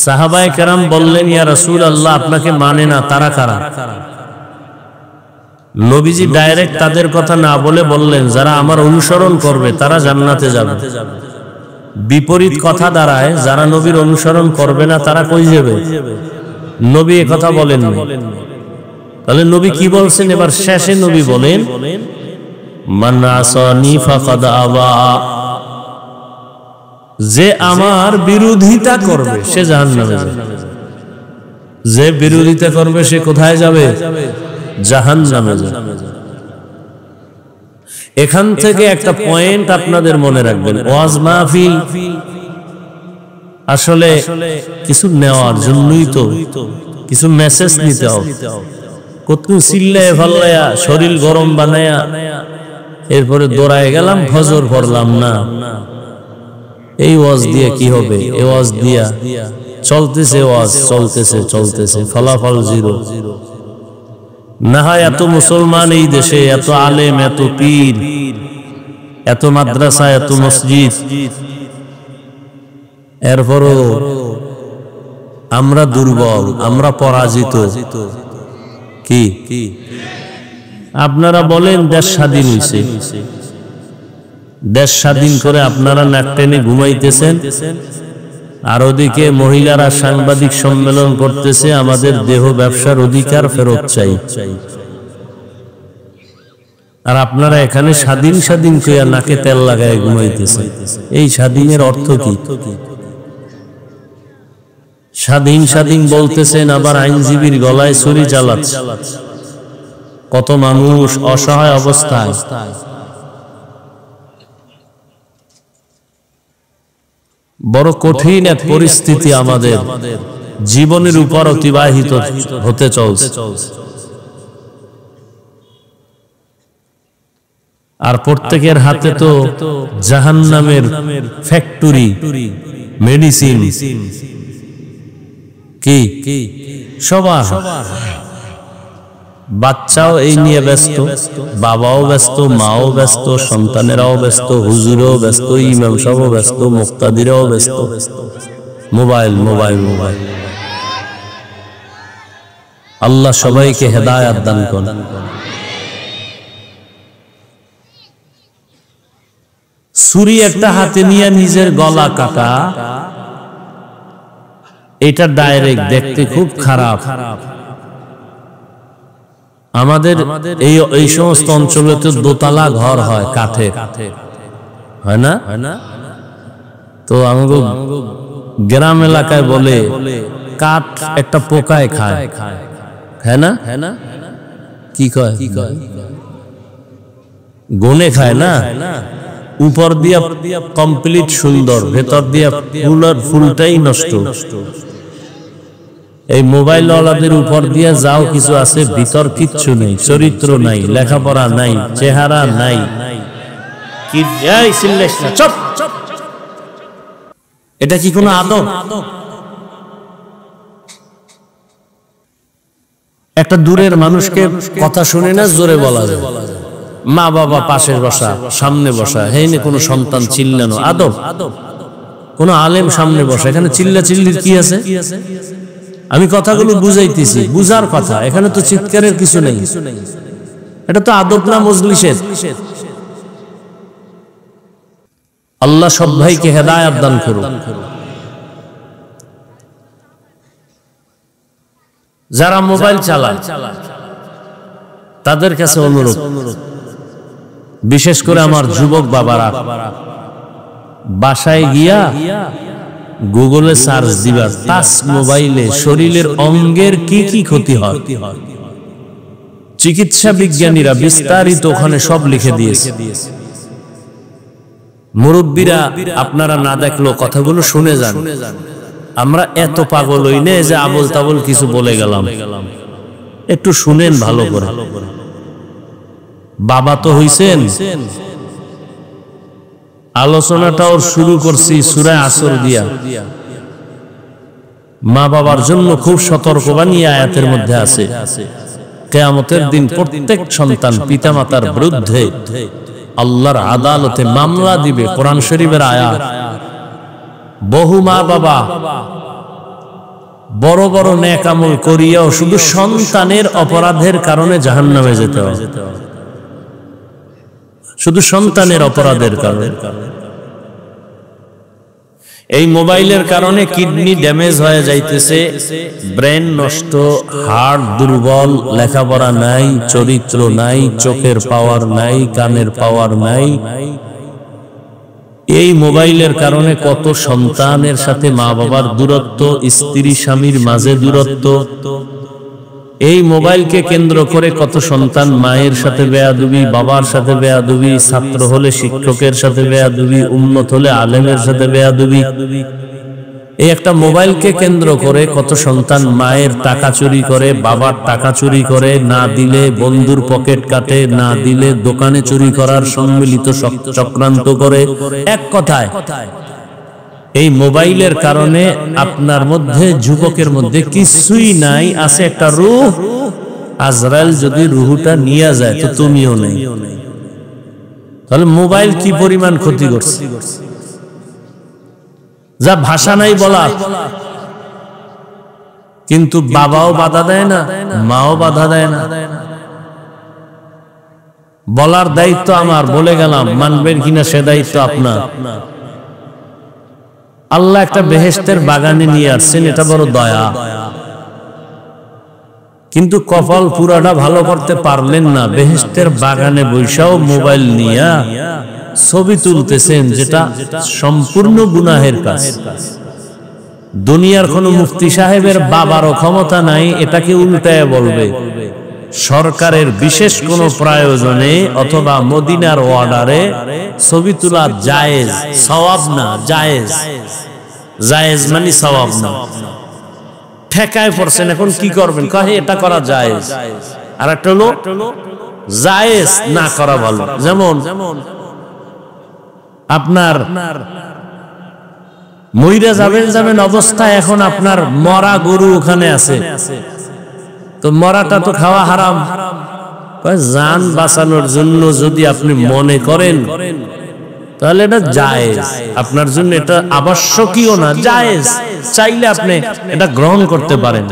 সাহাবায়ে কেরাম বললেন, ইয়া রাসূলুল্লাহ, আপনাকে মানে না তারা কারা? নবীজি ডাইরেক্ট তাদের কথা না বলে বললেন, যারা আমার অনুসরণ করবে তারা জান্নাতে যাবে। বিপরীত কথা দাঁড়ায়, যারা নবীর অনুসরণ করবে না তারা কই যাবে? নবী এ কথা বলেন। তাহলে নবী কি বলছেন? এবার শেষে নবী বলেন, মান আসানি ফাকাদ আবা, যে আমার বিরোধিতা করবে সে জাহান্নামে যাবে। যে বিরোধিতা করবে সে কোথায় যাবে? জাহান্নামে যাবে। এখান থেকে একটা পয়েন্ট আপনাদের মনে রাখবেন, ওয়াজ মাহফিল আসলে কিছু নেওয়ার জন্যই তো, কিছু মেসেজ নিতে হবে। কত চিল্লায় ফাল্লায়া শরীর গরম বানায়া এরপরে দৌড়ায় গেলাম, ফজর পড়লাম না, এই ওয়াজ দিয়ে কি হবে? এই ওয়াজ দিয়া চলতেছে, ওয়াজ চলতেছে, ফলাফল জিরো। না হয় এত মুসলমান এই দেশে, এত আলেম, এত পীর, এত মাদ্রাসা, এত মসজিদ, এরপরও আমরা দুর্বল, আমরা পরাজিত। কি আপনারা বলেন দেশ স্বাধীন হয়েছে, দেশ স্বাধীন করে আপনারা নাক টেনে ঘুমাইতেছেন, আর ওদিকে মহিলারা সাংবাদিক সম্মেলন করতেছে, আমাদের দেহ ব্যবসার অধিকার ফেরত চাই। আর আপনারা এখানে স্বাধীন স্বাধীন কইয়া নাকে তেল লাগায় ঘুমাইতেছেন। এই স্বাধীনের অর্থ কি? স্বাধীন স্বাধীন বলতেছেন, আবার আইনজীবীর গলায় ছুরি চালাচ্ছে। কত মানুষ অসহায় অবস্থায়। বড় কঠিন এক পরিস্থিতি আমাদের জীবনের উপর অতিবাহিত হতে চলছে। আর প্রত্যেকের হাতে তো জাহান্নামের ফ্যাক্টরি, মেডিসিন। কি সবার বাচ্চাও এই নিয়ে ব্যস্ত, বাবাও ব্যস্ত, মাও ব্যস্ত, সন্তানেরাও ব্যস্ত, হুজুরও ব্যস্ত, ইমাম সাহেবও ব্যস্ত, মুক্তাদিরাও ব্যস্ত। Mobile mobile mobile. আল্লাহ সবাইকে হেদায়েত দান করেন। ছুরি একটা হাতে নিয়ে নিজের গলা কাটা, এটা ডাইরেক্ট দেখতে খুব খারাপ। আমাদের এই সমস্ত অঞ্চলে তো দোতলা ঘর হয়, কাঠের, হয় না? তো আমাদের গ্রাম এলাকায় বলে কাঠ একটা পোকায় খায়, হ্যাঁ না? কি কয়? গনে খায় না? উপর দিয়া কমপ্লিট সুন্দর, ভেতর দিয়া ফুলটাই নষ্ট। এই মোবাইল ওয়ালাদের উপর দিয়া যাও কিছু আছে, ভিতর কিচ্ছু নেই, চরিত্র নাই, লেখাপড়া নাই, চেহারা নাই। এটা কি কোনো আদব? একটা দূরের মানুষকে কথা শুনে না জোরে বলা যায়, মা বাবা পাশে বসা, সামনে বসা, হেইনে কোনো সন্তান চিল্লানো আদব। কোন আলেম সামনে বসা, এখানে চিল্লা চিল্লির কি আছে? আমি কথাগুলো বুঝাইতেছি, বুঝার কথা, এখানে তো চিৎকারের কিছু নেই। এটা তো আদব না মজলিসের। আল্লাহ সব ভাইকে হেদায়েত দান করুন। যারা মোবাইল চালায় তাদের কাছে অনুরোধ, বিশেষ করে আমার যুবক বাবারা, বাসায় গিয়া গুগলে সার্চ দিবা টাচ মোবাইলে শরীরের অঙ্গের কি কি ক্ষতি হয়। চিকিৎসা বিজ্ঞানীরা বিস্তারিত ওখানে সব লিখে দিয়েছে। মুরব্বীরা আপনারা না দেখলেও কথাগুলো শুনে যান। আমরা এত পাগল হই না যে আবল তাবল কিছু বলে গেলাম, একটু শুনেন ভালো করে। বাবা তো হইছেন। আলোচনাটাও শুরু করছি সূরা আসর দিয়া। মা বাবার জন্য খুব সতর্কবাণী আয়াতের মধ্যে আছে। কিয়ামতের দিন প্রত্যেক সন্তান পিতামাতার বিরুদ্ধে আল্লাহর আদালতে মামলা দিবে। কোরআন শরীফের আয়াত। বহু মা বাবা বড় বড় নেক আমল করিয়াও শুধু সন্তানের অপরাধের কারণে জাহান্নামে যেতে হয়, শুধু সন্তানের অপরাধের কারণে। এই মোবাইলের কারণে কিডনি ড্যামেজ হয়ে যাইতেছে, ব্রেন নষ্ট, হার্ট দুর্বল, লেখাপড়া নাই, চরিত্র নাই, চোখের পাওয়ার নাই, কানের পাওয়ার নাই। এই মোবাইলের কারণে কত সন্তানের সাথে মা বাবার দূরত্ব, স্ত্রী স্বামীর মাঝে দূরত্ব। এই মোবাইলকে কেন্দ্র করে কত সন্তান মায়ের সাথে বেয়াদবি, বাবার সাথে বেয়াদবি, ছাত্র হলে শিক্ষকের সাথে বেয়াদবি, উম্মত হলে আলেমের সাথে বেয়াদবি। এই একটা মোবাইলকে কেন্দ্র করে কত সন্তান মায়ের টাকা চুরি করে, বাবার টাকা চুরি করে, না দিলে বন্ধুর পকেট কাটে, না দিলে দোকানে চুরি করার সম্মিলিত চক্রান্ত করে। এক কথায় এই মোবাইলের কারণে আপনার মধ্যে, যুবকের মধ্যে কিছুই নাই, আছে একটা রূহ। আজরাইল যদি রূহটা নিয়ে যায় তো তুমিও নেই। তাহলে মোবাইল কি পরিমাণ ক্ষতি করছে, যা ভাষা নাই বলা। কিন্তু বাবাও বাধা দেয় না, মাও বাধা দেয় না। বলার দায়িত্ব আমার, বলে গেলাম, মানবেন কিনা সে দায়িত্ব আপনার। আল্লাহ একটা বেহেশতের বাগানে নিয়ে আসছেন, এটা বড় দয়া। কিন্তু কপাল পুরাটা ভালো করতে পারলেন না। বেহেশতের বাগানে বৈশাও মোবাইল নিয়ে ছবি তুলতেছেন, যেটা সম্পূর্ণ গুনাহের কাজ। দুনিয়ার কোন মুফতি সাহেবের বাবারও ক্ষমতা নাই এটাকে উল্টায় বলবে। সরকারের বিশেষ কোন প্রয়োজনে অথবা মদিনার অর্ডারে ছবি তোলা জায়েজ, সওয়াব না, জায়েজ। জায়েজ মানে সওয়াব না। ঠেকায় পড়ছেন, এখন কি করবেন? কহে এটা করা জায়েজ। আর একটা হলো জায়েজ না করা ভালো। যেমন আপনার মইরা যাবেন অবস্থায় এখন আপনার মরা গরু ওখানে আছে, তো মরাটা তো খাওয়া হারাম। জান বাঁচানোর জন্য যদি আপনি মনে করেন তাহলে এটা জায়েজ, আপনার জন্য এটা আবশ্যকীয় না, জায়েজ। চাইলে আপনি এটা গ্রহণ করতে পারেন।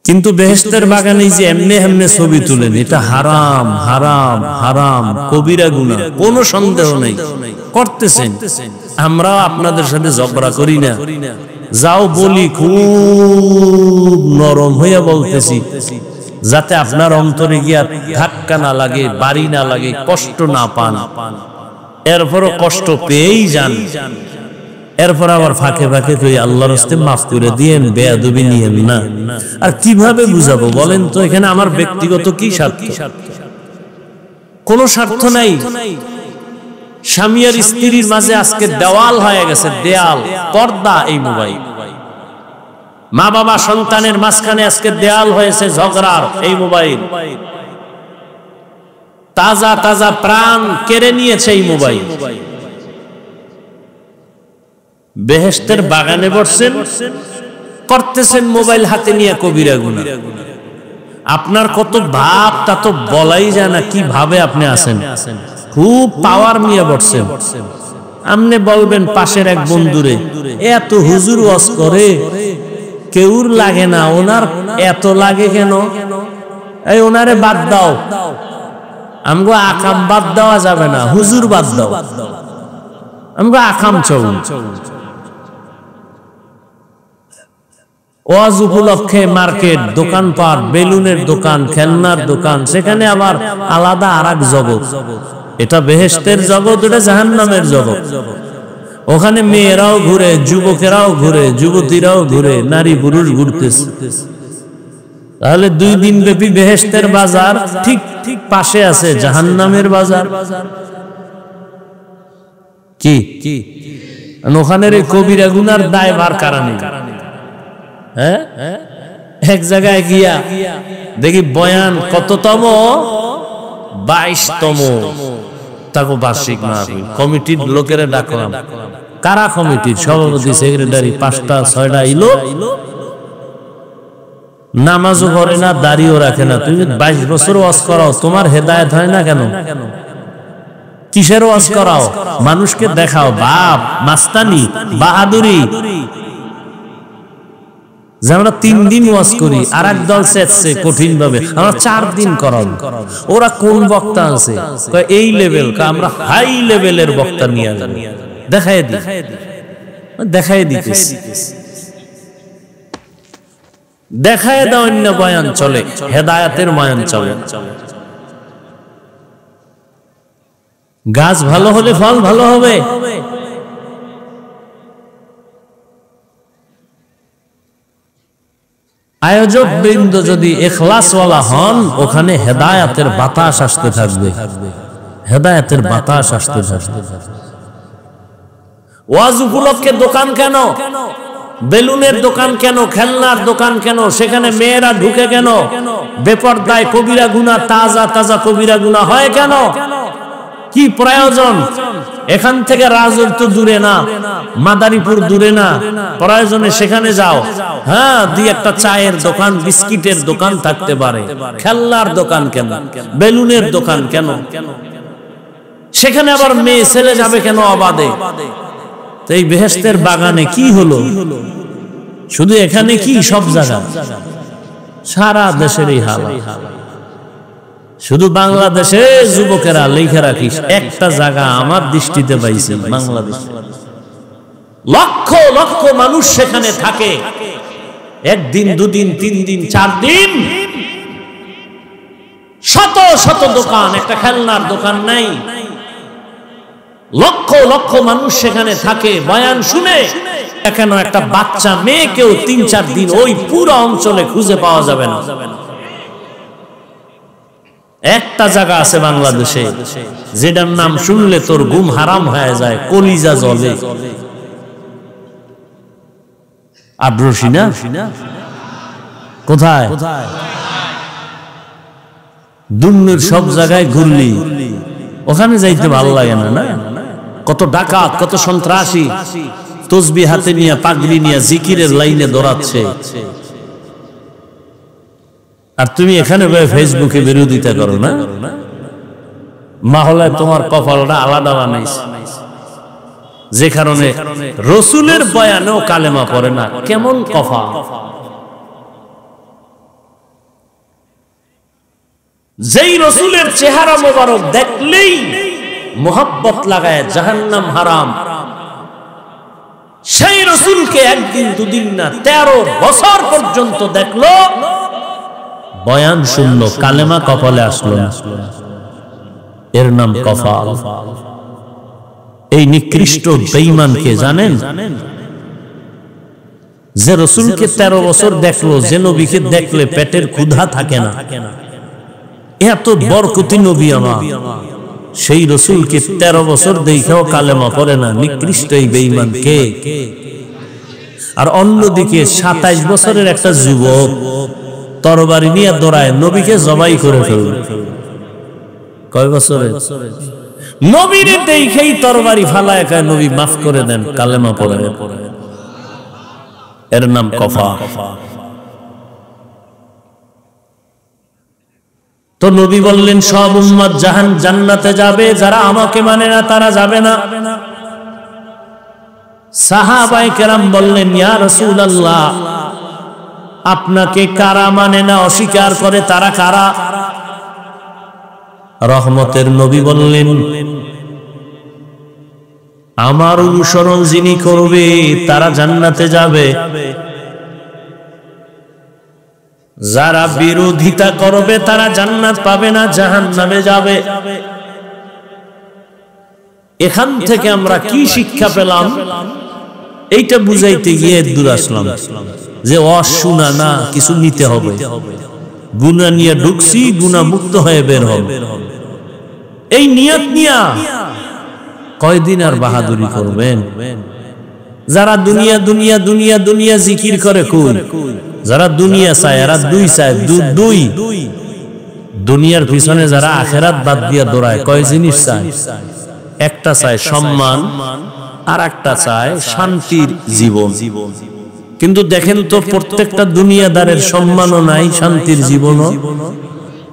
কিন্তু বেহেশতের বাগানে যে এমনি এমনি ছবি তুলেন, এটা হারাম, হারাম, হারাম, কবিরা গুনাহ, কোনো সন্দেহ নেই। করতেছেন, আমরা আপনাদের সাথে ঝগড়া করি না। যাও বলি, খুব নরম হইয়া বলতেছি, যাতে আপনার অন্তরে গিয়া ধাক্কা না লাগে, বাড়ি না লাগে, কষ্ট না পান। এরপরও কষ্ট পেয়েই যান। এরপর আবার ফাঁকে ফাঁকে তুই আল্লাহর রাস্তায় মাফ করে দিয়েন, বেয়াদবি নিয়েন না। আর কিভাবে বুঝাবো বলেন তো? এখানে আমার ব্যক্তিগত কি স্বার্থ? কোনো স্বার্থ নাই। স্বামী আর স্ত্রীর মাঝে আজকে দেওয়াল হয়ে গেছে, দেয়াল, পর্দা, এই মোবাইল। মা বাবা সন্তানের মাঝখানে আজকে দেয়াল হয়েছে ঝগড়ার, এই মোবাইল। তাজা তাজা প্রাণ কেড়ে নিয়েছে এই মোবাইল। বেহেশতের বাগানে বসছেন, করতেছেন মোবাইল হাতে নিয়ে কবিরা গুনাহ। আপনার কত ভাব তা তো বলাই যায় না, কি ভাবে আপনি আছেন। খুব পাওয়ার নিয়ে বসছেন। আপনি বলবেন পাশের এক বন্ধুরে, এত হুজুর ওয়াজ করে, কেউর লাগে না, ওনার এত লাগে কেন? এই ওনারে বাদ দাও। আমগো আকাম বাদ দেওয়া যাবে না, হুজুর বাদ দাও। আমগো আকাম চলুন। ওয়াজ উপলক্ষে মার্কেট, দোকানপাট, বেলুনের দোকান, খেলনার দোকান, সেখানে আবার আলাদা আরেক জগৎ। এটা বেহেশতের জগৎ, এটা জাহান্নামের জগৎ। ওখানে মেয়েরাও ঘুরে, যুবকেরাও ঘুরে, যুবতীরাও ঘুরে, নারী পুরুষ ঘুরতেছে। তাহলে 2 দিন ব্যাপী বেহেশতের বাজার, ঠিক ঠিক পাশে আছে জাহান্নামের বাজার। কি ওখানের এই কবিরা গুনার দায়ভার কারণে, হ্যাঁ, এক জায়গায় গিয়া দেখি বয়ান কততম, 22তম তাকে বার্ষিক মাহফিল। কমিটির লোকেরা ডাকলাম। কারা কমিটির? সভাপতি, সেক্রেটারি, 5টা 6টা ইলো। নামাজও পড়ে না, দাড়িও রাখে না। তুমি 22 বছর ওয়াজ করাও, তোমার হেদায়েত হয় না কেন? কিসের ওয়াজ করাও? মানুষকে দেখাও বাপ, মাস্তানি, বাহাদুরি। যে আমরা 3 দিন ওয়াজ করি, আর এক দল চেয়েছে কঠিন ভাবে আমরা 4 দিন করাব। ওরা কোন বক্তা আছে? এই লেভেল। আমরা হাই লেভেলের বক্তা নিয়ে দেখায় দিতেছি। দেখায় দাও অন্য বয়ান চলে, হেদায়েতের বয়ান চলে। গাছ ভালো হলে ফল ভালো হবে। আয়োজক বৃন্দ যদি ইখলাসওয়ালা হন, ওখানে হেদায়েতের বাতাস আসতে থাকবে, হেদায়েতের বাতাস আসতে থাকবে। ওয়াজ উপলক্ষে দোকান কেন? বেলুনের দোকান কেন? খেলনার দোকান কেন? সেখানে মেয়েরা ঢুকে কেন? বেপরদায় কবিরা গুনাহ, তাজা তাজা কবিরা গুনাহ হয় কেন? কি প্রয়োজন? এখান থেকে রাজত্ব দূরে না, মাদারীপুর দূরে না, প্রয়োজনে সেখানে যাও। হ্যাঁ, দুই একটা চায়ের দোকান, বিস্কিটের দোকান থাকতে পারে। খেলনার দোকান কেন? বেলুনের দোকান কেন? সেখানে আবার মেয়ে ছেলে যাবে কেন অবাধে? এই বেহেশতের বাগানে কি হলো? শুধু এখানে কি, সব জায়গা, সারা দেশের এই হাল। শুধু বাংলাদেশে যুবকেরা লেখা রাখিস, একটা জায়গা আমার দৃষ্টিতে পাইছি, বাংলাদেশ লক্ষ লক্ষ মানুষ সেখানে থাকে, 1 দিন 2 দিন 3 দিন 4 দিন, শত শত দোকান, একটা খেলনার দোকান নাই। লক্ষ লক্ষ মানুষ সেখানে থাকে, বয়ান শুনে। কেন একটা বাচ্চা মেয়েকেও 3-4 দিন ওই পুরো অঞ্চলে খুঁজে পাওয়া যাবে না। একটা জায়গা আছে বাংলাদেশে যেটার নাম শুনলে তোর ঘুম হারাম হয়ে যায়, কলিজা জ্বলে। আব্রসি না? কোথায়? দুনিয়ার সব জায়গায় ঘুরলি, ওখানে যাইতে ভালো লাগে না? না, কত ডাকাত, কত সন্ত্রাসী তসবিহ হাতে নিয়ে, পাগড়ি নিয়ে জিকিরের লাইনে দৌড়াচ্ছে। আর তুমি এখানে ফেসবুকে বিরোধিতা করো না? মহলায় তোমার কপালটা আলাদা বানাইছে, যে কারণে রসুলের বয়ানেও কালেমা পড়ে না। কেমন কফা! যেই রসুলের চেহারা মোবারক দেখলেই মোহাব্বত লাগায় জাহান্নাম হারাম, সেই রসুলকে 1 দিন 2 দিন না 13 বছর পর্যন্ত দেখলো, বয়ান শুনলো, কালেমা কপালে আসলো না। এর নাম কফাল। এই নিকৃষ্ট বেঈমানকে জানেন? যে রসুলকে 13 বছর দেখলো, যে নবীকে দেখলে পেটের ক্ষুধা থাকে না, এত বরকতি নবী আমার, সেই রসুলকে 13 বছর দেখাও কালেমা পড়ে না। নিকৃষ্ট এই বেঈমান কে? আর অন্যদিকে 27 বছরের একটা যুবক তরবারি নিয়ে দৌড়ায়, নবীকে জবাই করে ফেলবে। কয় বছরে? নবীরে দেখেই তরবারি ফালায়, কয় নবী মাফ করে দেন, কালেমা পড়ে। এর নাম কফা। তো নবী বললেন সব উম্মত জান্নাতে যাবে, যারা আমাকে মানে না তারা যাবে না। সাহাবায়ে কেরাম বললেন ইয়া রাসূলুল্লাহ, আপনাকে কারা মানে না, অস্বীকার করে, তারা কারা? রহমতের নবী বললেন আমার অনুসরণ যিনি করবে তারা জান্নাতে যাবে, যারা বিরোধিতা করবে তারা জান্নাত পাবে না, জাহান্নামে যাবে। এখান থেকে আমরা কি শিক্ষা পেলাম? এইটা বুঝাইতে গিয়ে দূর আসলাম যে অশুনা না, কিছু নিতে হবে। গুনাহ নিয়ে ঢুকছি, গুনাহ মুক্ত হয়ে বের হবে, এই নিয়ত নিয়া কয়দিন আর বাহাদুরি করবেন? যারা দুনিয়া দুনিয়া দুনিয়া দুনিয়া জিকির করে, যারা দুনিয়া চায় এরা দুই চায়, দুই দুনিয়ার পিছনে যারা আখেরাত বাদ দিয়া দৌড়ায় কয় জিনিস চায়? একটা চায় সম্মান, আর একটা চায় শান্তির জীবন। কিন্তু দেখেন তো প্রত্যেকটা দুনিয়াদারের সম্মানও নাই, শান্তির জীবনও।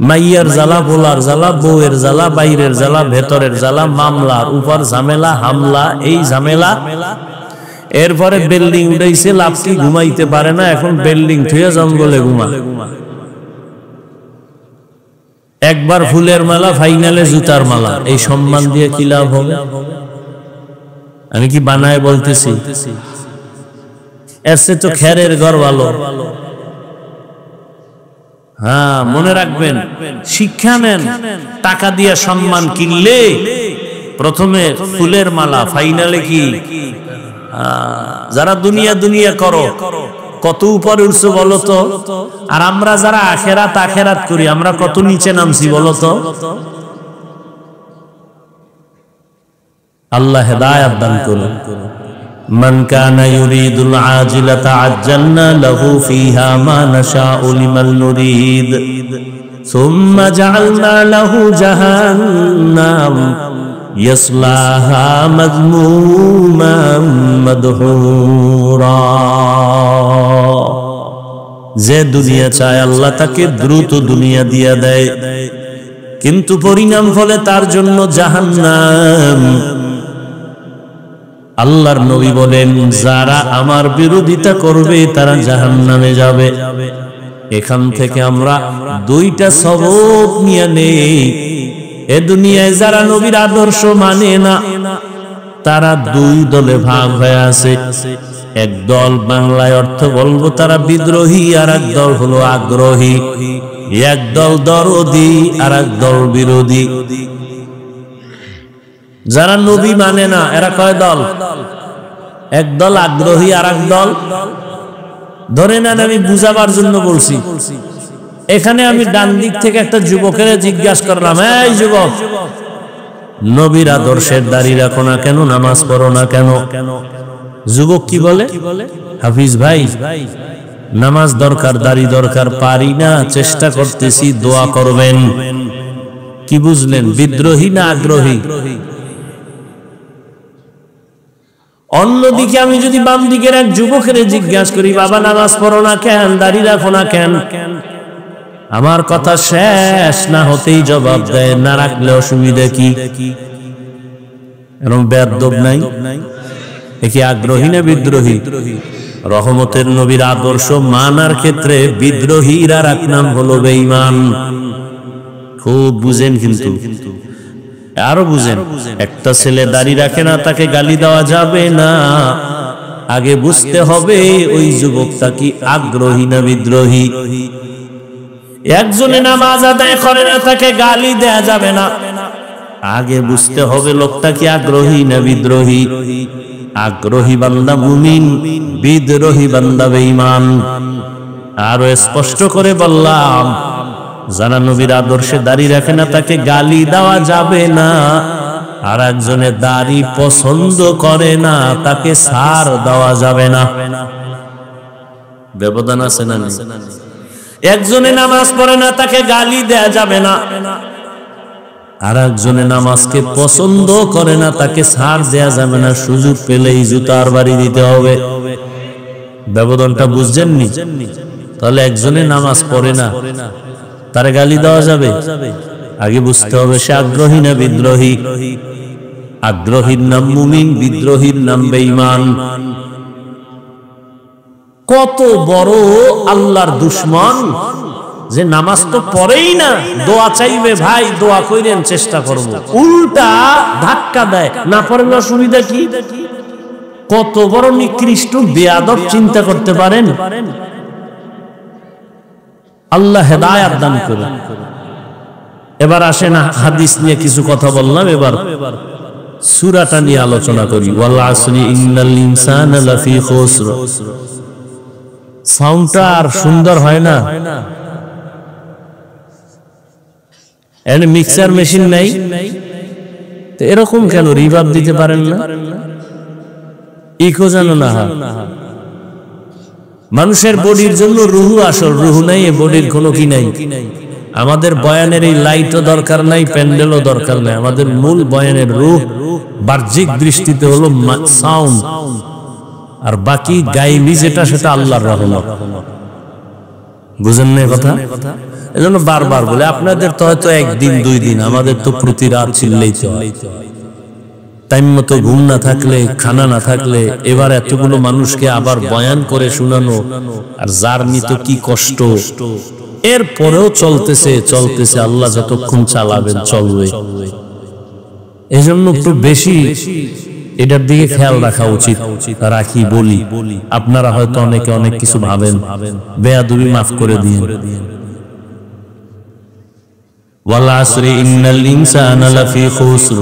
মাইয়ার জ্বালা, বোলার জ্বালা, বউয়ের জ্বালা, বাইরের জ্বালা, ভেতরের জ্বালা, মামলার উপর ঝামেলা, হামলা, এই ঝামেলা। এরপরে বিল্ডিং উঠাইছে, লাফটি ঘুমাইতে পারে না, এখন বিল্ডিং থুয়ে জঙ্গলে ঘুমা। একবার ফুলের মালা, ফাইনালে জুতার মালা। এই সম্মান দিয়ে কি লাভ হবে? আমি কি বানায় বলতেছি? এর চেয়ে তো খেরের ঘর ভালো। হ্যাঁ, মনে রাখবেন, শিক্ষা নেন। টাকা দিয়ে সম্মান কিনলে প্রথমে ফুলের মালা, ফাইনালে কি? যারা দুনিয়া দুনিয়া করো, কত উপরে উঠছো বলো তো? আর আমরা যারা আখেরাত আখেরাত করি, আমরা কত নিচে নামছি বলো তো? আল্লাহ হেদায়েত দান করুন। মান কানা ইউরিদুল আজিলাতা আজ্জালনা লাহু ফিহা মা নাশাউ লিমান নুরিদ সুম্মা জাআলনা লাহু জাহান্নাম ইয়াসলাহা মাযমুমান মাদহুরা। যে দুনিয়া চায় আল্লাহ তাকে দ্রুত দুনিয়া দিয়া দেয়, কিন্তু পরিণাম ফলে তার জন্য জাহান্নাম। আল্লাহর নবী বলেন, যারা আমার বিরোধিতা করবে তারা জাহান্নামে যাবে। এখান থেকে আমরা দুইটা সবক নিয়ে নেই। এ দুনিয়ায় যারা নবীর আদর্শ মানে না, তারা দুই দলে ভাগ হয়ে আছে। এক দল, বাংলায় অর্থ বলবো তারা বিদ্রোহী, আর এক দল হলো আগ্রহী। এক দল দরদি, আর এক দল বিরোধী। যারা নবী মানে না এরা কয় দল? এক দল আগ্রহী, আর এক দল ধরে নেন। আমি বুঝাবার জন্য বলছি। এখানে আমি ডান দিক থেকে একটা যুবকের জিজ্ঞাসা করলাম, এই যুবক, নবীর আদর্শের দাড়ি রাখো না কেন, নামাজ পড়ো না কেন? যুবক কি বলে? হাফিজ ভাই, নামাজ দরকার, দাড়ি দরকার, পারি না, চেষ্টা করতেছি, দোয়া করবেন। কি বুঝলেন? বিদ্রোহী না আগ্রহী? অন্যদিকে আমি যদি বাম দিকের এক যুবকের জিজ্ঞাসা করি, বাবা নামাজ পড়ো না কেন, দাড়ি রাখো না কেন? আমার কথা শেষ না হতেই জবাব দেয়, না রাখলে অসুবিধা কি? এরকম বেয়াদব নাই? একে আগ্রহী না বিদ্রোহী? রহমতের নবীর আদর্শ মানার ক্ষেত্রে বিদ্রোহীরা এক নাম হলো বেঈমান। খুব বুঝেন, কিন্তু আরো বুঝেন। একটা ছেলে দাড়ি রাখে না, তাকে গালি দেওয়া যাবে না। আগে বুঝতে হবে ওই যুবকটা কি আগ্রহী না বিদ্রোহী। একজনে নামাজ আদায় করে না, তাকে গালি দেয়া যাবে না। আগে বুঝতে হবে লোকটা কি আগ্রহী না বিদ্রোহী। আগ্রহী বান্দা মুমিন, বিদ্রোহী বান্দা বেঈমান। আরো স্পষ্ট করে বললাম, যারা নবীর আদর্শে দাড়ি রাখে না তাকে গালি দেওয়া যাবে না। আর একজনে দাড়ি পছন্দ করে না, তাকে ছাড় দেওয়া যাবে না। ব্যবধান আছে না? একজনে নামাজ পড়ে না, তাকে গালি দেয়া যাবে না। আর একজনে নামাজকে পছন্দ করে না, তাকে ছাড় দেয়া যাবে না। সুযোগ পেলেই জুতার বাড়ি দিতে হবে। ব্যবধানটা বুঝছেন নি? তাহলে একজনে নামাজ পড়ে না, তারে গালি দেওয়া যাবে? আগে বুঝতে হবে সে আগ্রহী না বিদ্রোহী। আগ্রহীর নাম মুমিন, বিদ্রোহীর নাম বেঈমান। কত বড় আল্লাহর দুশমন যে নামাজ তো পড়েই না, দোয়া চাইবে, ভাই দোয়া কইরেন, চেষ্টা করব, উল্টা ধাক্কা দেয়, না পড়লে অসুবিধা কি? কত বড় নিকৃষ্ট বেয়াদব চিন্তা করতে পারেন? আল্লাহ হেদায়েত দান করুন। এবার আসেন, হাদিস নিয়ে কিছু কথা বললাম, এবার সূরাটা নিয়ে আলোচনা করি। ওয়াল আসরি ইন্নাল ইনসানা লাফি খুসর। সাউন্ডটা আর সুন্দর হয় না? এর মিক্সার মেশিন নাই তো এরকম কেন? রিভার্ব দিতে পারেন না? ইকো যেন না হয়। মানুষের বডির জন্য রুহু আসল, রুহু নাই, এ বডির কোনো কি নাই। আমাদের বয়ানের এই লাইটও দরকার নাই, প্যান্ডেলও দরকার নাই। আমাদের মূল বয়ানের রূহ বাহ্যিক দৃষ্টিতে হলো সাউন্ড, আর বাকি গাইবি যেটা সেটা আল্লাহর রহমত। বুঝেন না কথা? এজন্য বারবার বলে, আপনাদের তো হয়তো একদিন দুই দিন, আমাদের তো প্রতি রাত চিল্লাইতে হয়। টাইম মতো ঘুম না থাকলে, খানা না থাকলে, এবার এতগুলো মানুষকে আবার বয়ান করে শোনানো, আর জার্নি তো কি কষ্ট। এরপরেও চলতেছে চলতেছে, আল্লাহ যতক্ষণ চালাবেন চলবে। এই জন্য একটু বেশি এটার দিকে খেয়াল রাখা উচিত, রাখি বলি। আপনারা হয়তো অনেকে অনেক কিছু ভাবেন, বেয়াদবি মাফ করে দিন। ওয়াল আসরি ইন্নাল ইনসানা লাফি খুসর।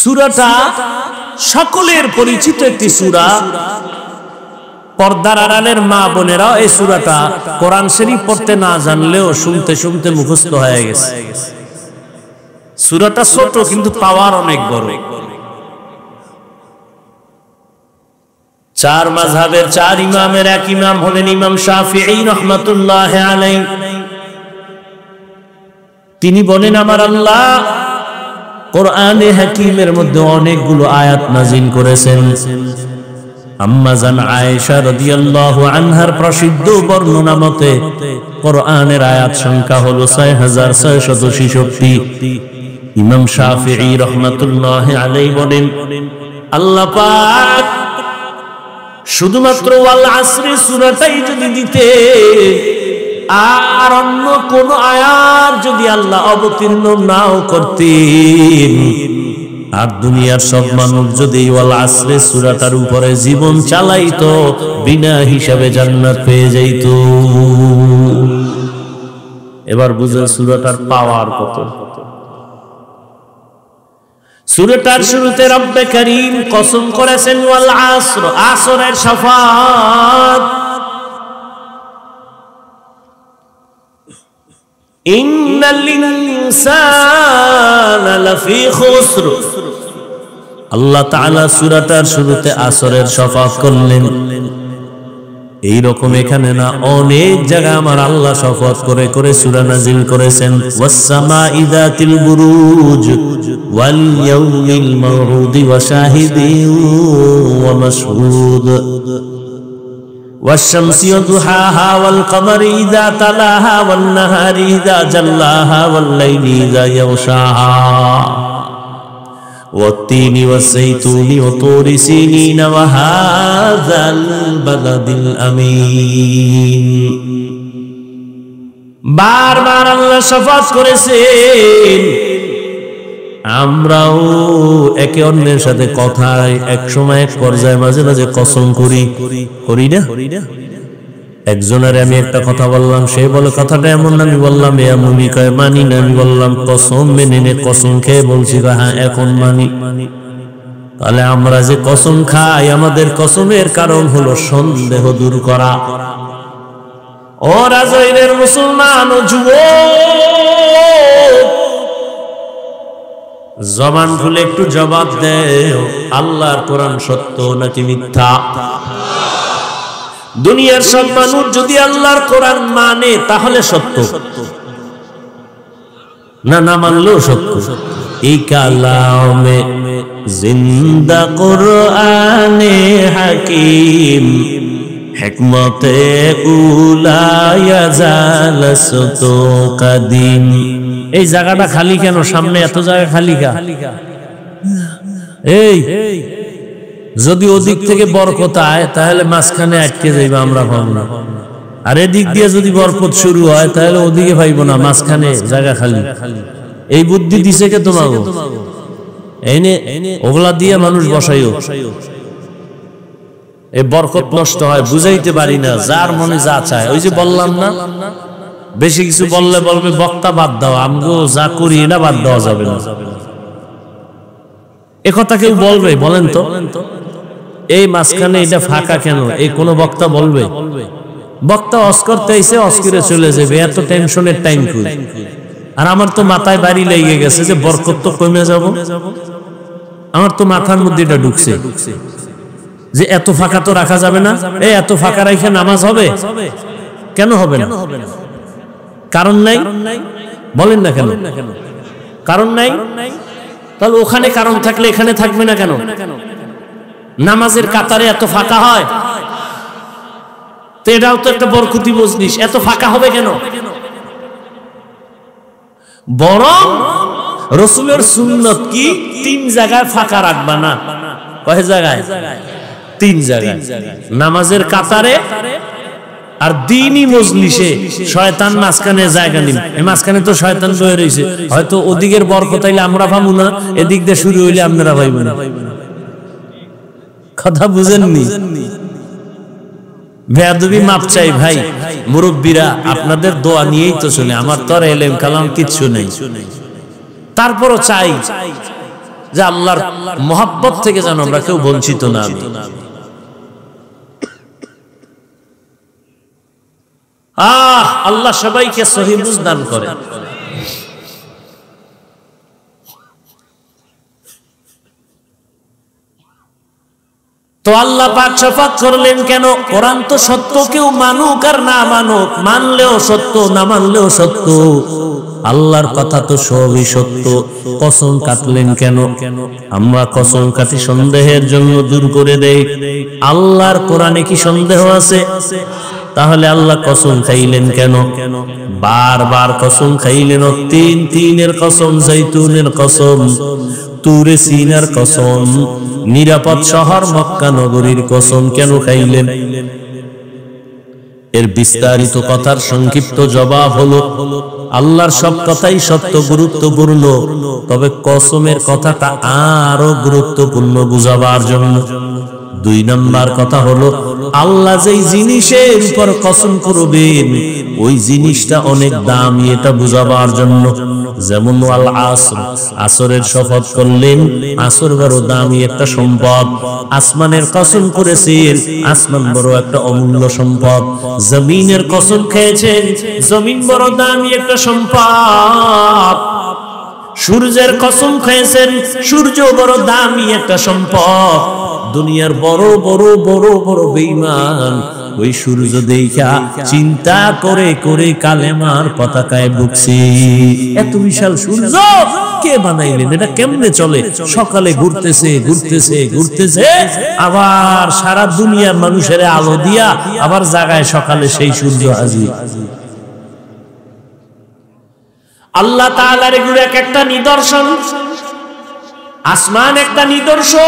সূরাটা সকলের পরিচিত একটি সূরা। পর্দার আড়ালের মা বোনেরা এই সূরাটা কোরআন শরীফ পড়তে না জানলেও শুনতে শুনতে মুখস্থ হয়ে গেছে। সূরাটা ছোট কিন্তু পাওয়ার অনেক বড়। চার মাযহাবের চার ইমামের এক ইমাম হলেন ইমাম শাফিঈ রাহমাতুল্লাহ আলাইহি। তিনি বলেন, আমার আল্লাহ কোরআনে হাকিমের মধ্যে অনেকগুলো আয়াত নাযিল করেছেন। আম্মা জান আয়েশা রাদিয়াল্লাহু আনহার প্রসিদ্ধ বর্ণনা মতে কোরআনের আয়াত সংখ্যা হলো 6666। ইমাম শাফিঈ রাহমাতুল্লাহ আলাইহি বলেন, আল্লাহ পাক শুধুমাত্র ওয়াল আসরি সূরাটাই যদি দিতে, আর অন্য কোন আয়াত যদি আল্লাহ অবতীর্ণ নাও করতেন, আর দুনিয়ার সব মানুষ যদি ওয়াল আসরি সূরাটার উপরে জীবন চালাইতো, বিনা হিসাবে জান্নাত পেয়ে যাইত। এবার বুঝেন সূরাটার পাওয়ার কত। সূরাটার শুরুতে রব্বে কারীম কসম করেছেন ওয়াল আসর, আসরের শাফাত। ইন্নাল ইনসানা লাফি খুসর। আল্লাহ তাআলা সূরাটার শুরুতে আসরের শাফাত করলেন। এই রকম এখানে না, অনেক জায়গায় আমার আল্লাহ শপথ করে করে সূরা নাযিল করেছেন। ওয়াস সামাঈ যাতিল বুরুজ ওয়াল ইয়াউমিল মাউউদ ওয়া শাহিদিন ওয়া মাশহুদ ওয়াশ শামসি ওয়া দুহাহা ওয়াল কমারি ইযা তালাহা ওয়ান নাহারি ইযা জাল্লাহা ওয়াল লাইলি ইযা ইয়াগশাহা والتين والزيتون وطور سينين وهذا البلد الأمين। বারবার আল্লাহ শপথ করেছেন। আমরাও একে অন্যের সাথে কথায় এক সময় এক পর্যায়ে মাঝে মাঝে কসম করি না। একজনের আমি একটা কথা বললাম, সে বলে কথাটা এমন, আমি বললাম এমনই, কয় মানি না। আমি বললাম কসম মেনে নে, কসম খেয়ে বলছি হ্যাঁ এখন মানি। তাহলে আমরা যে কসম খাই, আমাদের কসমের কারণ হলো সন্দেহ দূর করা। ও রাজৈরের মুসলমান ও যুবক, জবান খুলে একটু জবাব দেও, আল্লাহর কোরআন সত্য নাকি মিথ্যা? দুনিয়ার সব মানুষ যদি আল্লাহর কোরআন মানে তাহলে সত্য, না না মানলেও সত্য। এই কালামে জিন্দা কোরআনে হাকিম হিকমতে উলায়া জালাসত কাদিম। এই জায়গাটা খালি কেন? সামনে এত জায়গা খালি কা? এই যদি ওদিক থেকে বরকত আয় তাহলে মাঝখানে আটকে যাইবে, আমরা পাবো না। আর এদিক দিয়ে যদি বরকত শুরু হয় তাহলে ওদিকে পাইব না, মাঝখানে জায়গা খালি। এই বুদ্ধি দিছে কে তোমাকে? এনে ওগুলা দিয়ে মানুষ বসাইও, এই বরকত নষ্ট হয়। বুঝাইতে পারি না, যার মনে যা চায়। ওই যে বললাম না, বেশি কিছু বললে বলবে বক্তা বাদ দাও, আমগো যা করি এটা বাদ দেওয়া যাবে না। এ কথা কেউ বলবে? বলেন তো। এই মাঝখানে এটা ফাঁকা কেন? এই কোন বক্তা বলবে? বক্তা অস্করতে আইছে, অস্করে চলে যাবে, এত টেনশনের টাইম কই? আর আমার তো মাথায় বাড়ি লেগে গেছে যে বরকত তো কমে যাব। আমার তো মাথার মধ্যে এটা ঢুকছে যে এত ফাঁকা তো রাখা যাবে না, এত ফাঁকা রেখে নামাজ হবে? কেন হবে না? কারণ নাই। বলেন না কেন কারণ নাই? তাহলে ওখানে কারণ থাকলে এখানে থাকবে না কেন? নামাজের কাতারে এত ফাঁকা হয়, তো এটাও তো একটা বরকতি মজলিস, এত ফাঁকা হবে কেন? বরং রাসূলের সুন্নাত কি 3 জায়গায় ফাঁকা রাখবা না। কয় জায়গায়? 3 জায়গায়। নামাজের কাতারে আর দ্বীনি মজলিসে শয়তান মাঝখানে জায়গা নিন। এই মাঝখানে তো শয়তান বয়ে রয়েছে, হয়তো ওদিকের বরকত হইলে আমরা পাবো না, এদিক দিয়ে শুরু হইলে আপনারা পাইবেন না। কথা বুঝেননি? বেয়াদবি মাপ চাই ভাই, মুরব্বীরা আপনাদের দোয়া নিয়েই তো চলে, আমার তো আর এলেম কালাম কিচ্ছু নেই। তারপরও চাই যে আল্লাহর মহব্বত থেকে যেন আমরা কেউ বঞ্চিত না হই। আল্লাহ সবাইকে সহি বুঝ দান করে। তো আল্লাহ পাক শফাত করলেন কেন? কোরআন তো সত্য, কেউ মানুক আর না মানুক, মানলেও সত্য না মানলেও সত্য, আল্লাহর কথা তো সবই সত্য। কসম কাটলেন কেন? আমরা কসম কাটি সন্দেহের জন্য, দূর করে দেই। আল্লাহর কোরআনে কি সন্দেহ আছে? তাহলে আল্লাহ কসম খাইলেন কেন? বারবার কসম খাইলেন। তিনের কসম, জাইতুনের কসম, তুরে সিনার কসম, নিরাপদ শহর মক্কা নগরীর কসম কেন খাইলেন? এর বিস্তারিত কথার সংক্ষিপ্ত জবাব হলো, আল্লাহর সব কথাই সত্য, গুরুত্বপূর্ণ, তবে কসমের কথাটা আরো গুরুত্বপূর্ণ বুঝাবার জন্য। 2 নাম্বার কথা হলো, আল্লাহ যেই জিনিসের উপর কসম করবেন ওই জিনিসটা অনেক দামি, এটা বুঝাবার জন্য। যেমন আল আসর, আসরের শপথ করলেন, আসর বড় দামি একটা সম্পদ। আসমানের কসম করেছেন, আসমান বড় একটা অমূল্য সম্পদ। জমিনের কসম খেয়েছেন, জমিন বড় দামি একটা সম্পদ। সূর্যের কসম খেয়েছেন, সূর্য বড় দামি একটা সম্পদ। দুনিয়ার বড় বড় বড় বড় বেঈমান ওই সূর্য দেখা চিন্তা করে করে কালেমার পতাকায় বুকছে। এত বিশাল সূর্য কে বানাইলেন? এটা কেমনে চলে? সকালে ঘুরতেছে ঘুরতেছে ঘুরতেছে, আবার সারা দুনিয়ার মানুষের আলো দিয়া আবার জাগায় সকালে সেই সূর্য হাজির। আল্লাহ তাআলার এগুলো এক একটা নিদর্শন। আসমান একটা নিদর্শন।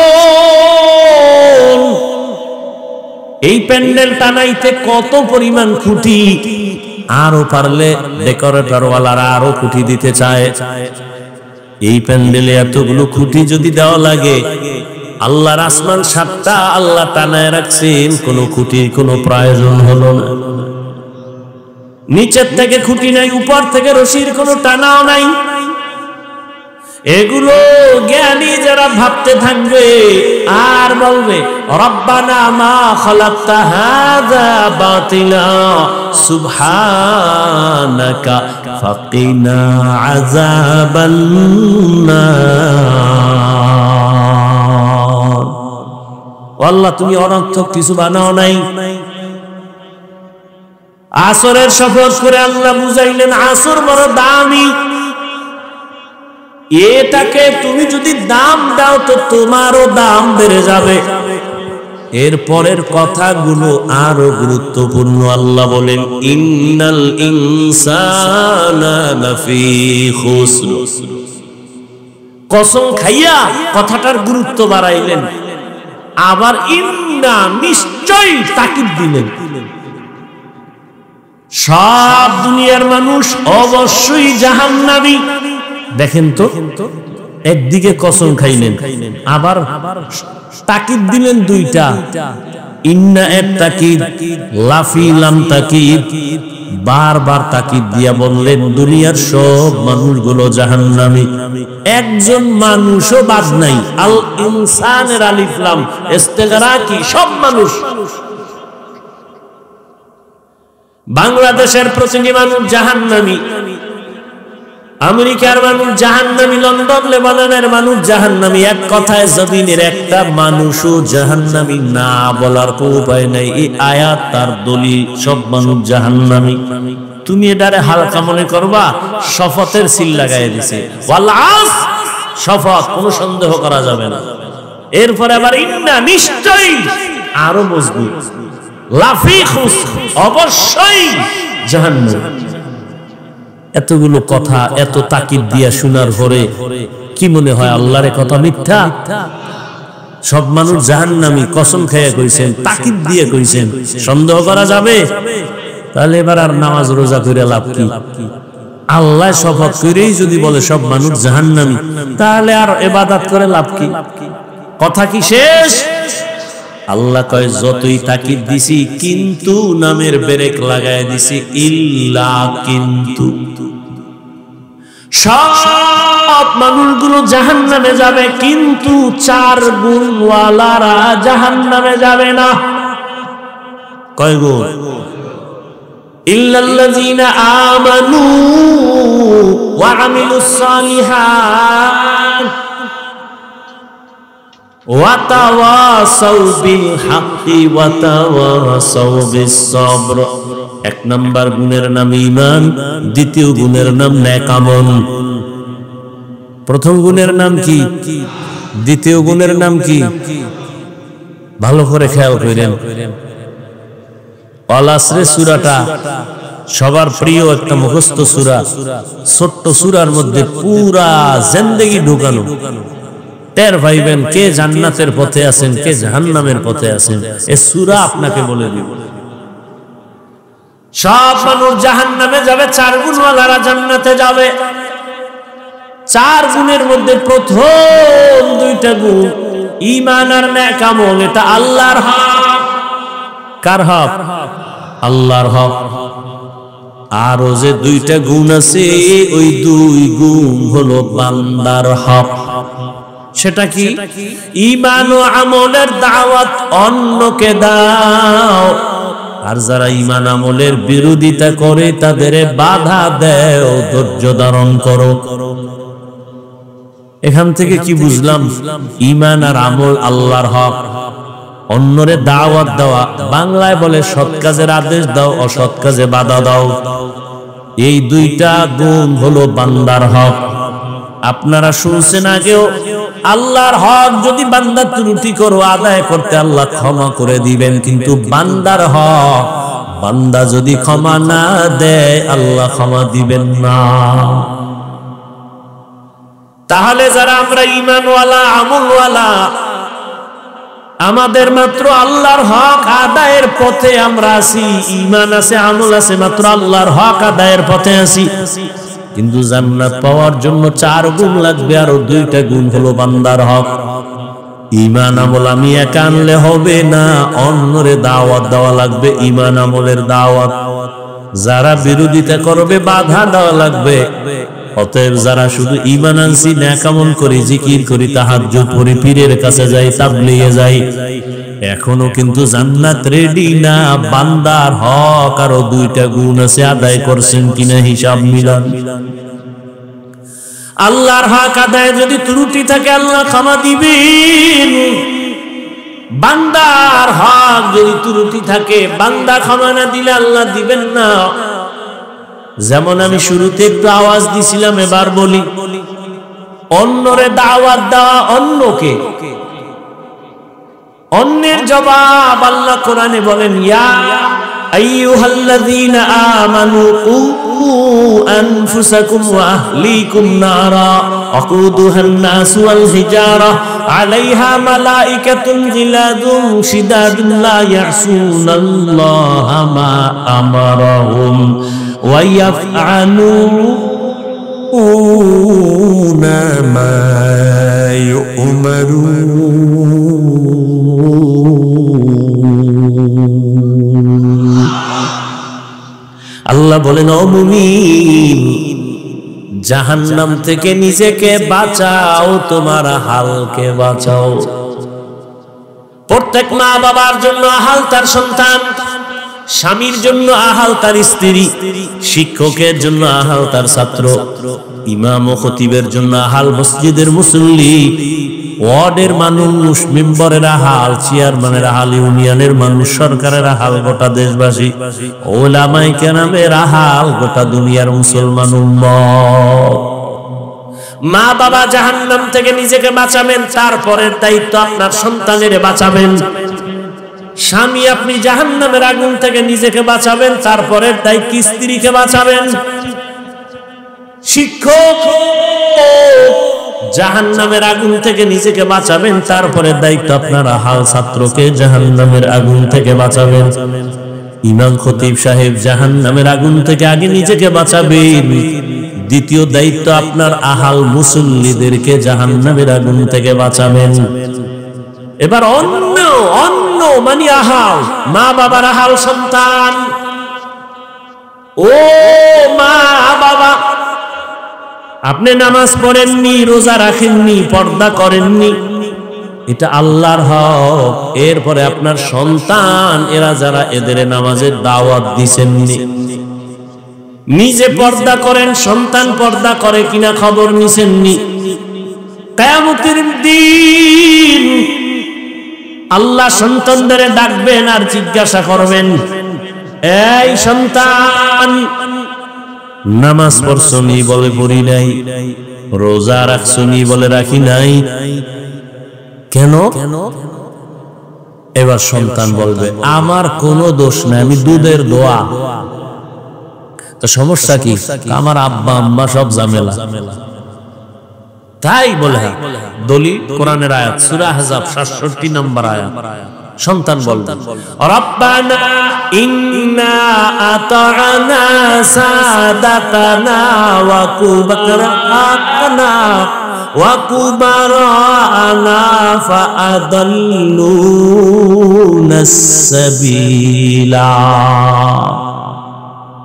এই প্যান্ডেল টানাইতে কত পরিমাণ খুঁটি, আরো পারলে ডেকোরেটর ওয়ালারা আরো খুঁটি দিতে চায়। এই প্যান্ডেলে এতগুলো খুঁটি যদি দেওয়া লাগে, আল্লাহর আসমান 7টা আল্লাহ টানায় রাখছেন, কোনো খুঁটির কোনো প্রয়োজন হলো না। নিচের থেকে খুঁটি নাই, উপর থেকে রশির কোনো টানাও নাই। এগুলো জ্ঞানী যারা ভাবতে থাকবে আর বলবে, রব্বানা মা খালাকতা হাযা বাতিলা সুবহানাকা ফাকিনা আযাবান নার। আল্লাহ তুমি অনর্থক কিছু বানাও নাই। আসরের শপথ করে আল্লাহ বুঝাইলেন, আসর বড় দামি, এটাকে তুমি যদি দাম দাও তো তোমারও দাম বেড়ে যাবে। এর পরের কথাগুলো আরো গুরুত্বপূর্ণ। আল্লাহ বলেন, ইন্নাল ইনসানা লাফি খুসর। কসম খাইয়া কথাটার গুরুত্ব বাড়াইলেন, আবার ইন্না নিশ্চয় তাকিদ দিলেন। সব দুনিয়ার মানুষ অবশ্যই জাহান্নামী। দেখেন তো, একদিকে কসম খাইলেন, আবার তাকিদ দিলেন 2টা। ইন্না এক তাকিদ, লাফি লাম তাকিদ। বারবার তাকিদ দিয়া বললেন, দুনিয়ার সব মানুষগুলো জাহান্নামী, একজন মানুষও বাদ নাই। আল ইনসানের আলিফ লাম ইস্তিগরাকি, সব মানুষ। বাংলাদেশের প্রতিটি মানুষ জাহান্নামী, আমেরিকার মানুষ জাহান্নামী, লন্ডন লেবাননের মানুষ জাহান্নামী। এক কথায় জমিনের একটা মানুষও জাহান্নামী না বলার কোনো উপায় নাই। এই আয়াত তার দলিল, সব মানুষ জাহান্নামী। তুমি এটারে হালকা মনে করবা, শপথের সিল লাগাই দিছে, ওয়াল আস, শপথ, কোনো সন্দেহ করা যাবে না। এরপরে আবার ইন্না, নিশ্চয়ই, আরো মজবুত, লাফি খুস, অবশ্যই জাহান্নাম। এতগুলো কথা এত তাকিদ দিয়া শোনার পরে কি মনে হয় আল্লাহর কথা মিথ্যা? সব মানুষ জাহান্নামী কসম খেয়ে কইছেন, তাকিদ দিয়ে কইছেন, সন্দেহ করা যাবে? তাহলে এবার আর নামাজ রোজা করে লাভ কি? আল্লাহ শপথ করেই যদি বলে সব মানুষ জাহান্নামী, তাহলে আর ইবাদত করে লাভ কি? কথা কি শেষ? আল্লাহ কয় যতই তাকিদ দিছি, কিন্তু নামের ব্রেক লাগায় দিছি, ইল্লা কিন্তু। সব মানুষগুলো জাহান্নামে যাবে, কিন্তু 4 গুণওয়ালারা জাহান্নামে যাবে না। কয় গুণ? ইল্লাল্লাযীনা আমানু ওয়া আমিলুস সালিহাত ওয়া তাওয়াসাউ বিল হাক্কি ওয়া তাওয়াসাউ বিস সবর। 1 নাম্বার গুণের নাম ঈমান, দ্বিতীয় গুণের নাম নেক আমল। প্রথম গুণের নাম কি? দ্বিতীয় গুণের নাম কি? ভালো করে খেয়াল করেন। আল আসরের সূরাটা সবার প্রিয় একটা মুখস্থ সূরা। ছোট্ট সূরার মধ্যে পুরা জিন্দেগি ঢুকানো। টের পাইবেন কে জান্নাতের পথে আছেন, কে জাহান্নামের পথে আছেন। এই সূরা আপনাকে বলে দিবে। সব মানুষ জাহান্নামে যাবে, 4 গুণওয়ালারা জান্নাতে যাবে। 4 গুণের মধ্যে প্রথম 2টা গুণ ঈমান আর নেক আমল, এটা আল্লাহর হক। কার হক? আল্লাহর হক। আর যে 2টা গুণ আছে, ওই 2 গুণ হলো বান্দার হক। সেটা কি? ঈমান ও আমলের দাওয়াত অন্যকে দাও, আর যারা ঈমান আমলের বিরোধিতা করে তাদের বাধা দেও, ধৈর্য ধারণ করো। এখান থেকে কি বুঝলাম? ঈমান আর আমল আল্লাহর হক। অন্যরে দাওয়াত দেওয়া, বাংলায় বলে সৎ কাজের আদেশ দাও, অসৎ কাজে বাধা দাও। এই 2টা গুণ হলো বান্দার হক। আপনারা শুনছেন আগেও, আল্লাহর হক যদি বান্দা ত্রুটি করো, আদায় করতে আল্লাহ ক্ষমা করে দিবেন, কিন্তু বান্দার হক বান্দা যদি ক্ষমা না দেয়, আল্লাহ ক্ষমা দিবেন না। তাহলে যারা আমরা ঈমানওয়ালা, আমলওয়ালা, আমাদের মাত্র আল্লাহর হক আদায়ের পথে আমরা আছি, ঈমান আছে, আমল আছে, মাত্র আল্লাহর হক আদায়ের পথে আছি। কিন্তু জান্নাত পাওয়ার জন্য 4 গুণ লাগবে, আরো 2টা গুণ হলো বান্দার হক। ঈমান আমল আমি একা আনলে হবে না, অন্যরে দাওয়াত দেওয়া লাগবে, ঈমান আমলের দাওয়াত। যারা বিরোধিতা করবে, বাধা দেওয়া লাগবে। অতএব যারা শুধু ঈমান আনছি, নেক আমল করি, জিকির করি, তাহাজ্জুদ পড়ি, পীরের কাছে যাই, তাবলীগে যাই, এখনো কিন্তু জান্নাত রেডি না। বান্দার হক আরো 2টা গুণ আছে, আদায় করছেন কিনা হিসাব মিলান। আল্লাহর হক আদায় যদি ত্রুটি থাকে, আল্লাহ ক্ষমা দিবেন। বান্দার হক যদি ত্রুটি থাকে, বান্দা ক্ষমা না দিলে আল্লাহ দিবেন না। যেমন আমি শুরুতে একটু আওয়াজ দিছিলাম, এবার বলি, অন্যরে দাওয়াত দেওয়া, অন্যকে, অন্যের জবাব আল্লাহ কোরআনে বলেন, ইয়া আইয়ুহাল্লাযীনা আমানু কু আনফুসাকুম ওয়া আহলিকুম নারা ওয়াকুদুহান নাস ওয়াল হিজারা আলাইহা মালাইকাতুন গিলাদুন শিদাদুন লা ইয়াসুনাল্লাহা মা আমারাহুম ওয়া ইয়াফআলুনা মা ইউমারুন। আল্লাহ বলেন, ও মুমিন, জাহান্নাম থেকে নিজেকে বাঁচাও, তোমার হালকে বাঁচাও। প্রত্যেক মা বাবার জন্য হাল তার সন্তান, স্বামীর জন্য আহাল তার স্ত্রী, শিক্ষকের জন্য আহাল তার ছাত্র, ইমাম ও খতিবের জন্য আহাল মসজিদের মুসল্লি, ওয়ার্ডের মানুষ, মেম্বারের আহাল, চেয়ারম্যানের আহাল, ইউনিয়নের মানুষ, সরকারের আহাল, গোটা দেশবাসী, ওলামায়ে কেরামের আহাল, গোটা দুনিয়ার মুসলমান উম্মত। মা বাবা জাহান্নাম থেকে নিজেকে বাঁচাবেন, তারপরের দায়িত্ব আপনার সন্তানের বাঁচাবেন। স্বামী আপনি জাহান্নামের আগুন থেকে নিজেকে বাঁচাবেন, তারপরের দায়িত্ব স্ত্রীকে বাঁচাবেন। শিক্ষক জাহান্নামের আগুন থেকে নিজেকে বাঁচাবেন, তারপরের দায়িত্ব আপনার আহাল ছাত্রকে জাহান্নামের আগুন থেকে বাঁচাবেন। ইমাম খতিব সাহেব জাহান্নামের আগুন থেকে আগে নিজেকে বাঁচাবেন, দ্বিতীয় দায়িত্ব আপনার আহাল মুসল্লিদেরকে জাহান্নামের আগুন থেকে বাঁচাবেন। এবার অন্য মানে আহাল, মা বাবার আহাল সন্তান। ও মা বাবা, আপনি নামাজ পড়েননি, রোজা রাখেননি, পর্দা করেননি, এটা আল্লাহর হক। এরপরে আপনার সন্তান এরা যারা, এদের নামাজের দাওয়াত দিছেননি। নিজে পর্দা করেন, সন্তান পর্দা করে কিনা খবর নিছেননি। কিয়ামতের দিন আল্লাহ সন্তানদের ডাকবেন আর জিজ্ঞাসা করবেন, এই সন্তান, নামাজ পড়ছনি? বলে পড়ি নাই। রোজা রাখছনি? বলে রাখি নাই। কেন? এবার সন্তান বলবে, আমার কোনো দোষ নাই, আমি দুধের দোয়া। তো সমস্যা কি? আমার আব্বা আম্মা সব ঝামেলা। তাই বলে দলিল কোরআনের আয়াত, সূরা আহজাব 67 নম্বর আয়াত। সন্তান বলবে, রব্বানা ইন্না আতা'না সাদাতানা ওয়া কুবরানা ওয়া কুবরানা ফাআদাল্লুনাস সাবিলা।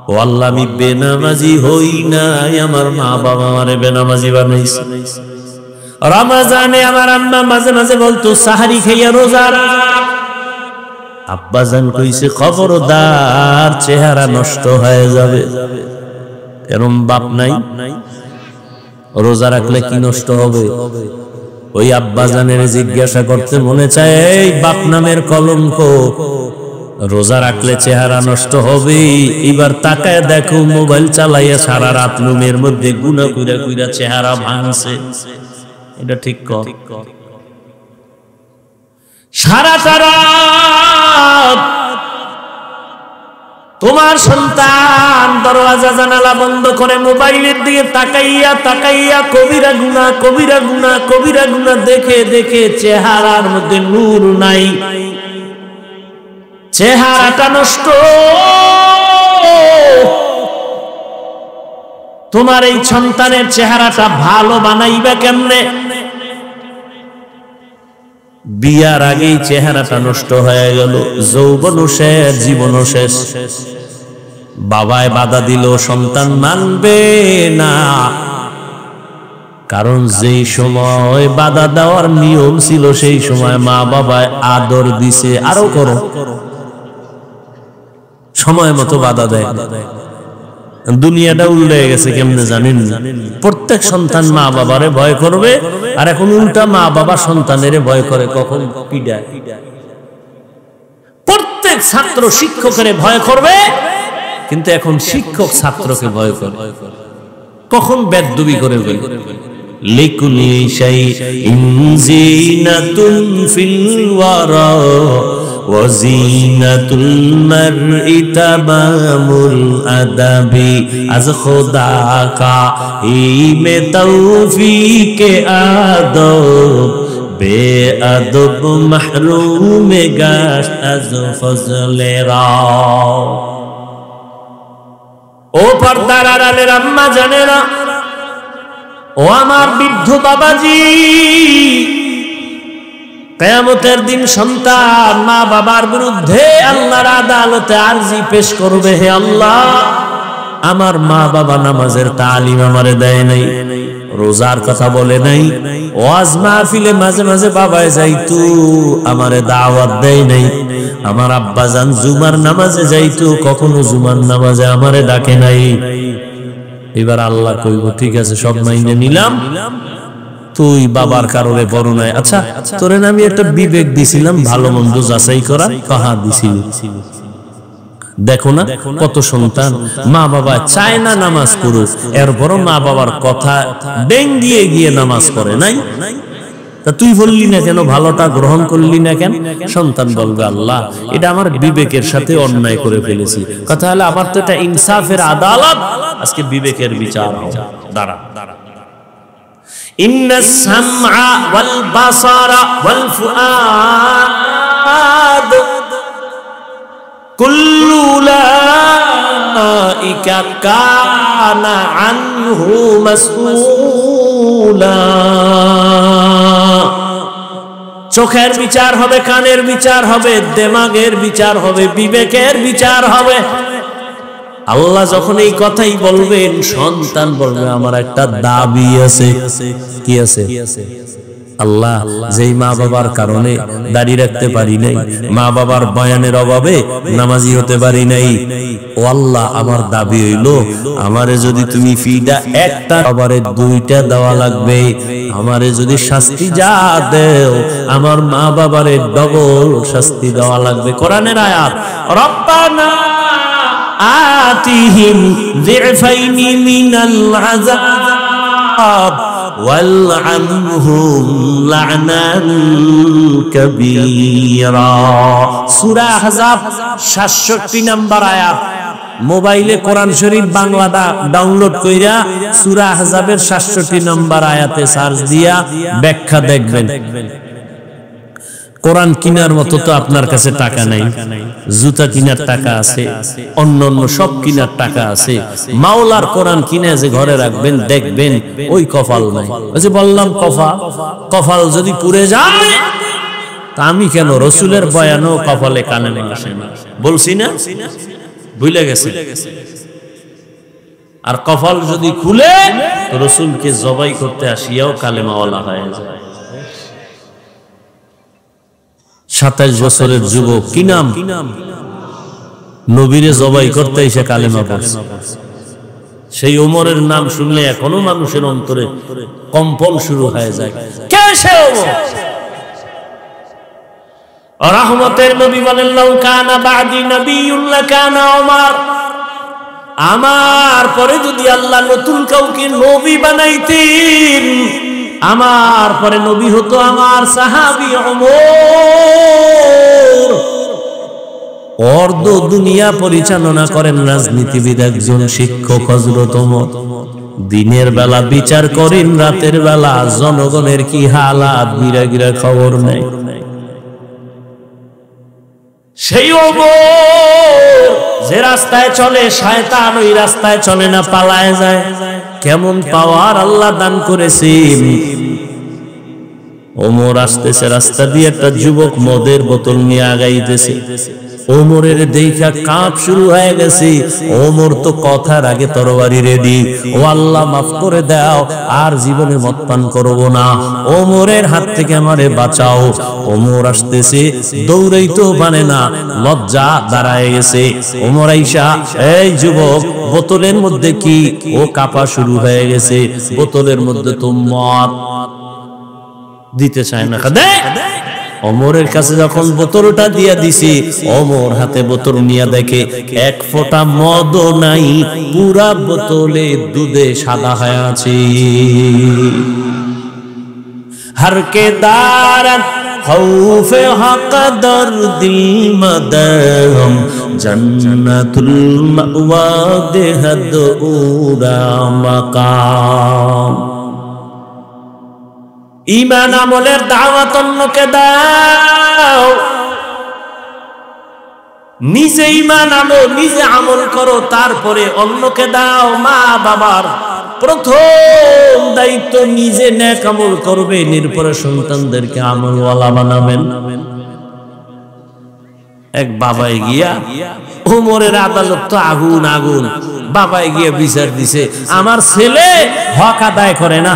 ও আল্লাহ, আমি বেনামাজি হই নাই, আমার মা বাবা আমারে বেনামাজি বানাইছে। রমজানে আমার আম্মা মাঝে মাঝে বলতো, সাহারি খাইয়া রোজা রাখ। আব্বাজান কইছে, খবরদার, চেহারা নষ্ট হয়ে যাবে। এরম বাপ নাই? রোজা রাখলে কি নষ্ট হবে? ওই আব্বাজানের জিজ্ঞাসা করতে মনে চায়, এই বাপ নামের কলঙ্ক, রোজা রাখলে চেহারা নষ্ট হবে। এবার তাকায় দেখো, মোবাইল চালাইয়া সারা রাত রুমের মধ্যে গুনা কইরা কইরা চেহারা ভাঙছে। এটা ঠিক কর? সারাটা রাত তোমার সন্তান দরওয়াজা জানালা বন্ধ করে মোবাইলের দিকে তাকাইয়া তাকাইয়া কবিরা গুনাহ, কবিরা গুনাহ, কবিরা গুনাহ দেখে দেখে চেহারার মধ্যে নূর নাই, চেহারাটা নষ্ট। তোমার এই সন্তানের চেহারাটা ভালো বানাইবা কেমনে? বিয়ার আগেই চেহারাটা নষ্ট হয়ে গেল, যৌবন শেষ, জীবন শেষ। বাবায় বাধা দিল, সন্তান মানবে না, কারণ যেই সময় বাধা দেওয়ার নিয়ম ছিল সেই সময় মা বাবায় আদর দিছে, আরো করো, সময় মতো বাধা দেয়। দুনিয়াটা উল্টে গেছে কেমনে জানেন? প্রত্যেক সন্তান মা বাবারে ভয় করবে, আর এখন উল্টা মা বাবা সন্তানের ভয় করে, কখন পিডায়। প্রত্যেক ছাত্র শিক্ষকের ভয় করবে, কিন্তু এখন শিক্ষক ছাত্রকে ভয় করে, কখন বেদবি করে ফেলবে। লিকুলি শাইইন জিনাতুন ফিল ওয়ারা ওয়াজিনাতুল মারই তামামুল আদাবি আজ খোদা কা হিমে তৌফিকে আদব বেআদব মাহরুম গাশ আজ ফজলে রাও। ও পর্দার আড়ালের আম্মা জানেরা, ও আমার বৃদ্ধ বাবাজি, কিয়ামতের দিন সন্তান মা বাবার বিরুদ্ধে আল্লাহর আদালতে আরজি পেশ করবে, হে আল্লাহ, আমার মা বাবা নামাজের তালিম আমারে দেয় নাই, রোজার কথা বলে নাই, ওয়াজ মাহফিলে মাঝে মাঝে বাবায় যাইতু, আমারে দাওয়াত দেয় নাই, আমার আব্বাজান জুমার নামাজে যাইতো, কখনো জুমার নামাজে আমারে ডাকে নাই। এবার আল্লাহ কইব ঠিক আছে সব মাইনে নিলাম, তুই বাবার কারণে বড় নাই। আচ্ছা তোরে আমি একটা বিবেক দিছিলাম ভালো মন্দ যাচাই করা, কাহা দিছিলি? দেখো না কত সন্তান মা বাবা চায় না নামাজ পড়ুক, এরপরও মা বাবার কথা ডেং দিয়ে গিয়ে নামাজ পড়ে নাই। তা তুই বললি না কেন, ভালোটা গ্রহণ করলি না কেন? সন্তান বলবে আল্লাহ এটা আমার বিবেকের সাথে অন্যায় করে ফেলেছি। কথা হলো আমার তো এটা ইনসাফের আদালত, আজকে বিবেকের বিচার দাঁড়া। ইন্নাস সামআ ওয়াল বাসারা ওয়াল ফুআদ কুল্লু উলাইকা কানা আনহু মাসউলা। চোখের বিচার হবে, কানের বিচার হবে, দেমাগের বিচার হবে, বিবেকের বিচার হবে। আল্লাহ যখন এই কথাই বলবেন, সন্তান বলবে আমার একটা দাবি আছে। কি আছে? আল্লাহ যেই মা বাবার কারণে দাড়ি রাখতে পারি নাই, মা বাবার বয়ানের অভাবে নামাজি হতে পারি নাই, ও আল্লাহ আমার দাবি হইল আমারে যদি তুমি ফিদা একটা আবারে দুইটা দেওয়া লাগবে, আমারে যদি শাস্তি যা দেও আমার মা বাবারে ডবল শাস্তি দেওয়া লাগবে। কোরআনের আয়াত, রব্বানা আতিহিম যিফাইনি মিনাল আযাব ওয়ালআনহুম লা'নান কাবীরা। সূরা আহজাব 67 নম্বর আয়াত। মোবাইলে কোরআন শরীফ বাংলাটা ডাউনলোড কইরা সূরা আহজাবের 67 নম্বর আয়াতে সার্চ দিয়া ব্যাখ্যা দেখবেন। কোরআন কিনার মতো তো আপনার কাছে টাকা নাই, জুতা কিনার টাকা আছে, অন্য অন্য সব কিনার টাকা আছে, মাওলার কোরআন কিনে যে ঘরে রাখবেন দেখবেন ওই কপাল নাই। ওই বললাম কপাল যদি পুড়ে যায় তা আমি কেন রসুলের বয়ানও কপালে কানে আসে না, বলছি না? ভুলে গেছে। আর কপাল যদি খুলে তো রসুলকে জবাই করতে আসিয়াও কালেমাওয়ালা হয়ে যায়। 27 বছরের যুবক, কি নাম? নবীরে জবাই করতে এসে কালেমা পড়ছে। সেই ওমরের নাম শুনলে এখনো মানুষের অন্তরে কম্পন শুরু হয়ে যায়। কে সে ওমর? রহমতের নবী বলেন লাউ কানা বাদি নবিয়্যুন লাকানা ওমর। আমার পরে যদি আল্লাহ নতুন কাউকে নবী বানাইতেন, আমার পরে নবী হতো আমার সাহাবী ওমর। অর্ধ দুনিয়া পরিচালনা করেন রাজনীতিবিদ, একজন শিক্ষক হযরত ওমর। দিনের বেলা বিচার করেন, রাতের বেলা জনগণের কি হালাত বিরাগীরা খবর নেই। সেই ওমর যে রাস্তায় চলে শয়তান ওই রাস্তায় চলে না, পালায় যায়। কেমন পাওয়ার আল্লাহ দান করেছেন। ওমর আসতেছে রাস্তা দিয়ে, একটা যুবক মদের বোতল নিয়ে আগাইতেছে। ওমরের দেখা কাঁপ শুরু হয়ে গেছে। ওমর তো কথার আগে তরবারি রেডি, ও আল্লাহ মাফ করে দাও, আর জীবনে মদ পান করব না, ওমরের হাত থেকে আমারে বাঁচাও। ওমর আসতেছে, দৌড়াইতেও পারে না, লজ্জা দাঁড়ায় গেছে। ওমর আইসা, এই যুবক বোতলের মধ্যে কি? ও কাঁপা শুরু হয়ে গেছে। বোতলের মধ্যে তো মদ, দিতে চায় না। ওমরের কাছে যখন বোতলটা দিয়া দিছি, ওমর হাতে বোতল নিয়ে দেখে এক ফোঁটা মদও নাই, পুরা বোতলে দুধে সাদা হয়ে আছে। হরকে দারাত খৌফে হক দরদি মদহম জান্নাতুল মাওয়া দেহদ উরা মাকাম। ঈমান আমলের দাওয়াত অন্যকে দাও, নিজে ঈমান আনো, নিজে আমল করো, তারপরে অন্যকে দাও। মা বাবার প্রথম দায়িত্ব নিজে নেক আমল করবেন, এরপরে সন্তানদেরকে আমলওয়ালা বানাবেন। এক বাবাই গিয়া, ওমরের আদালত তো আগুন আগুন, বাবাই গিয়া বিচার দিছে আমার ছেলে হক আদায় করে না।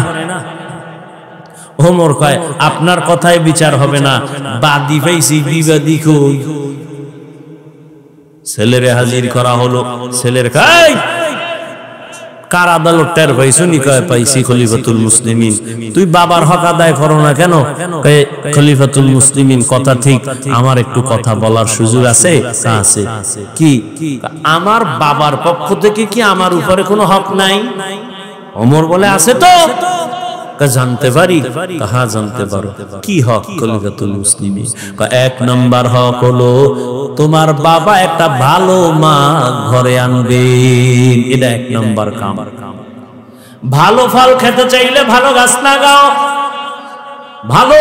ওমর কয় আপনার কথায় বিচার হবে না, বাদী পাইছি, বিবাদী কই? ছেলেরে হাজির করা হলো। ছেলের কাই কার আদালত টের পাইছো নি? কয় পাইছি খলিফাতুল মুসলিমিন। তুই বাবার হক আদায় করো না কেন? কয় খলিফাতুল মুসলিমিন কথা ঠিক, আমার একটু কথা বলার সুযোগ আছে? আছে। কি? আমার বাবার পক্ষ থেকে কি আমার উপরে কোনো হক নাই? ওমর বলে আছে তো। জানতে পারি? হ্যাঁ জানতে পারো। কি হক খলিফাতুল মুসলিমিন? এক নাম্বার হক হলো তোমার বাবা একটা ভালো মা ঘরে আনবে, এটা এক নাম্বার কাম। ভালো ফল খেতে চাইলে ভালো গাছ লাগাও, ভালো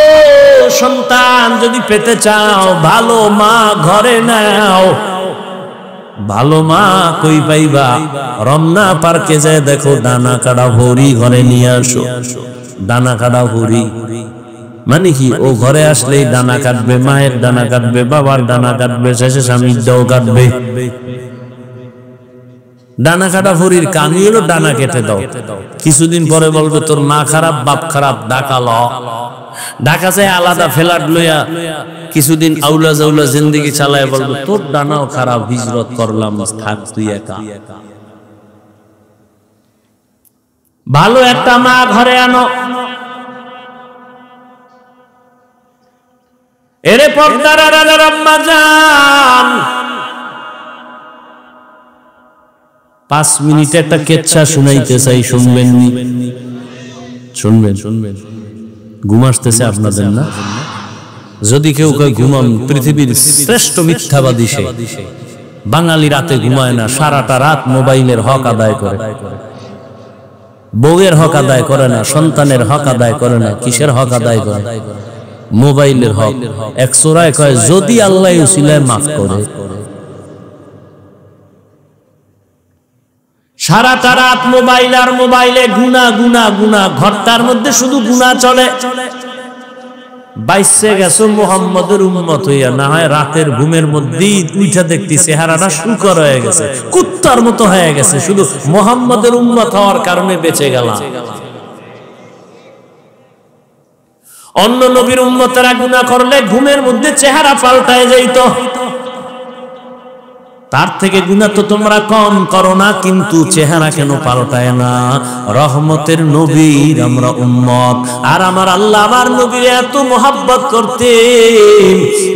সন্তান যদি পেতে চাও ভালো মা ঘরে নাও। ভালো মা কই পাইবা? রমনা পার্কে যায় দেখো দানা কাটা ভরি ঘরে নিয়ে আসো। দানা কাটা ভরি মানে কি? ও ঘরে আসলেই দানা কাটবে, মায়ের দানা কাটবে, বাবার দানা কাটবে, শেষে স্বামীর দাও কাটবে। দানা কাটা ভরির কামি হলো দানা কেটে দাও। কিছুদিন পরে বলবে তোর মা খারাপ, বাপ খারাপ, ডাকা ল। ঢাকা যায় আলাদা ফ্ল্যাট লইয়া কিছুদিন আউলা জাউলা জিন্দেগি চালায় বলবে তোর দানাও খারাপ, হিজরত করলাম, থাক তুই একা। ভালো একটা মা ঘরে আনো। এরে পর্দার আড়ালের আম্মা জান, 5 মিনিট একটা কেচ্ছা শুনাইতে চাই, শুনবেন নি? শুনবেন? ঘুম আসতেছে আপনাদের না? যদি কেউ কয় ঘুমান, পৃথিবীর শ্রেষ্ঠ মিথ্যাবাদী সে। বাঙালি রাতে ঘুমায় না, সারাটা রাত মোবাইলের হক আদায় করে। বউয়ের হক আদায় করে না, সন্তানের হক আদায় করে না। কিসের হক আদায় করে? মোবাইলের হক। এক সূরায় কয় যদি আল্লাহ উসিলায় মাফ করে। সারাটা রাত মোবাইল আর মোবাইলে গুনা গুনা গুনা, ঘরটার মধ্যে শুধু গুনা চলে। বাইসে গেছো মুহাম্মদের উম্মত হইয়া, না হয় রাতের ঘুমের মধ্যেই উইঠা দেখতি চেহারাটা শুকর হয়ে গেছে, কুত্তার মতো হয়ে গেছে, শুধু মুহাম্মদের উম্মত হওয়ার কারণে বেঁচে গেলাম। অন্য নবীর উম্মতেরা গুনাহ করলে ঘুমের মধ্যে চেহারা পাল্টায় যাইত। তার থেকে গুনাহ তো তোমরা কম করো না, কিন্তু চেহারা কেন পাল্টায় না? রহমতের নবীর আমরা উম্মত, আর আমার আল্লাহ আমার নবীর এত মোহাব্বত করতেন।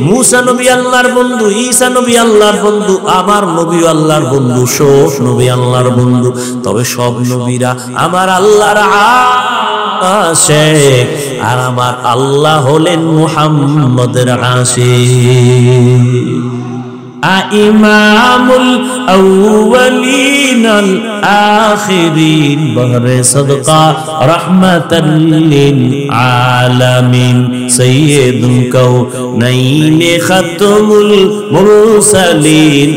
মুসা নবী আল্লাহর বন্ধু, ঈসা নবী আল্লাহর বন্ধু, আমার নবী আল্লাহর বন্ধু, সব নবী আল্লাহর বন্ধু। তবে সব নবীরা আমার আল্লাহর আশিক, আর আমার আল্লাহ হলেন মুহাম্মদের আশিক। ইমামুল আউয়ালিন আল আখিরিন, বহরে সদকা রাহমাতাল লিল আলামিন, সাইয়্যিদুল কাউনাইন খাতমুল মুরসালিন,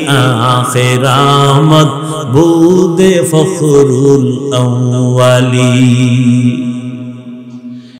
আখিরামত বুদে ফখরুল আউয়ালিন।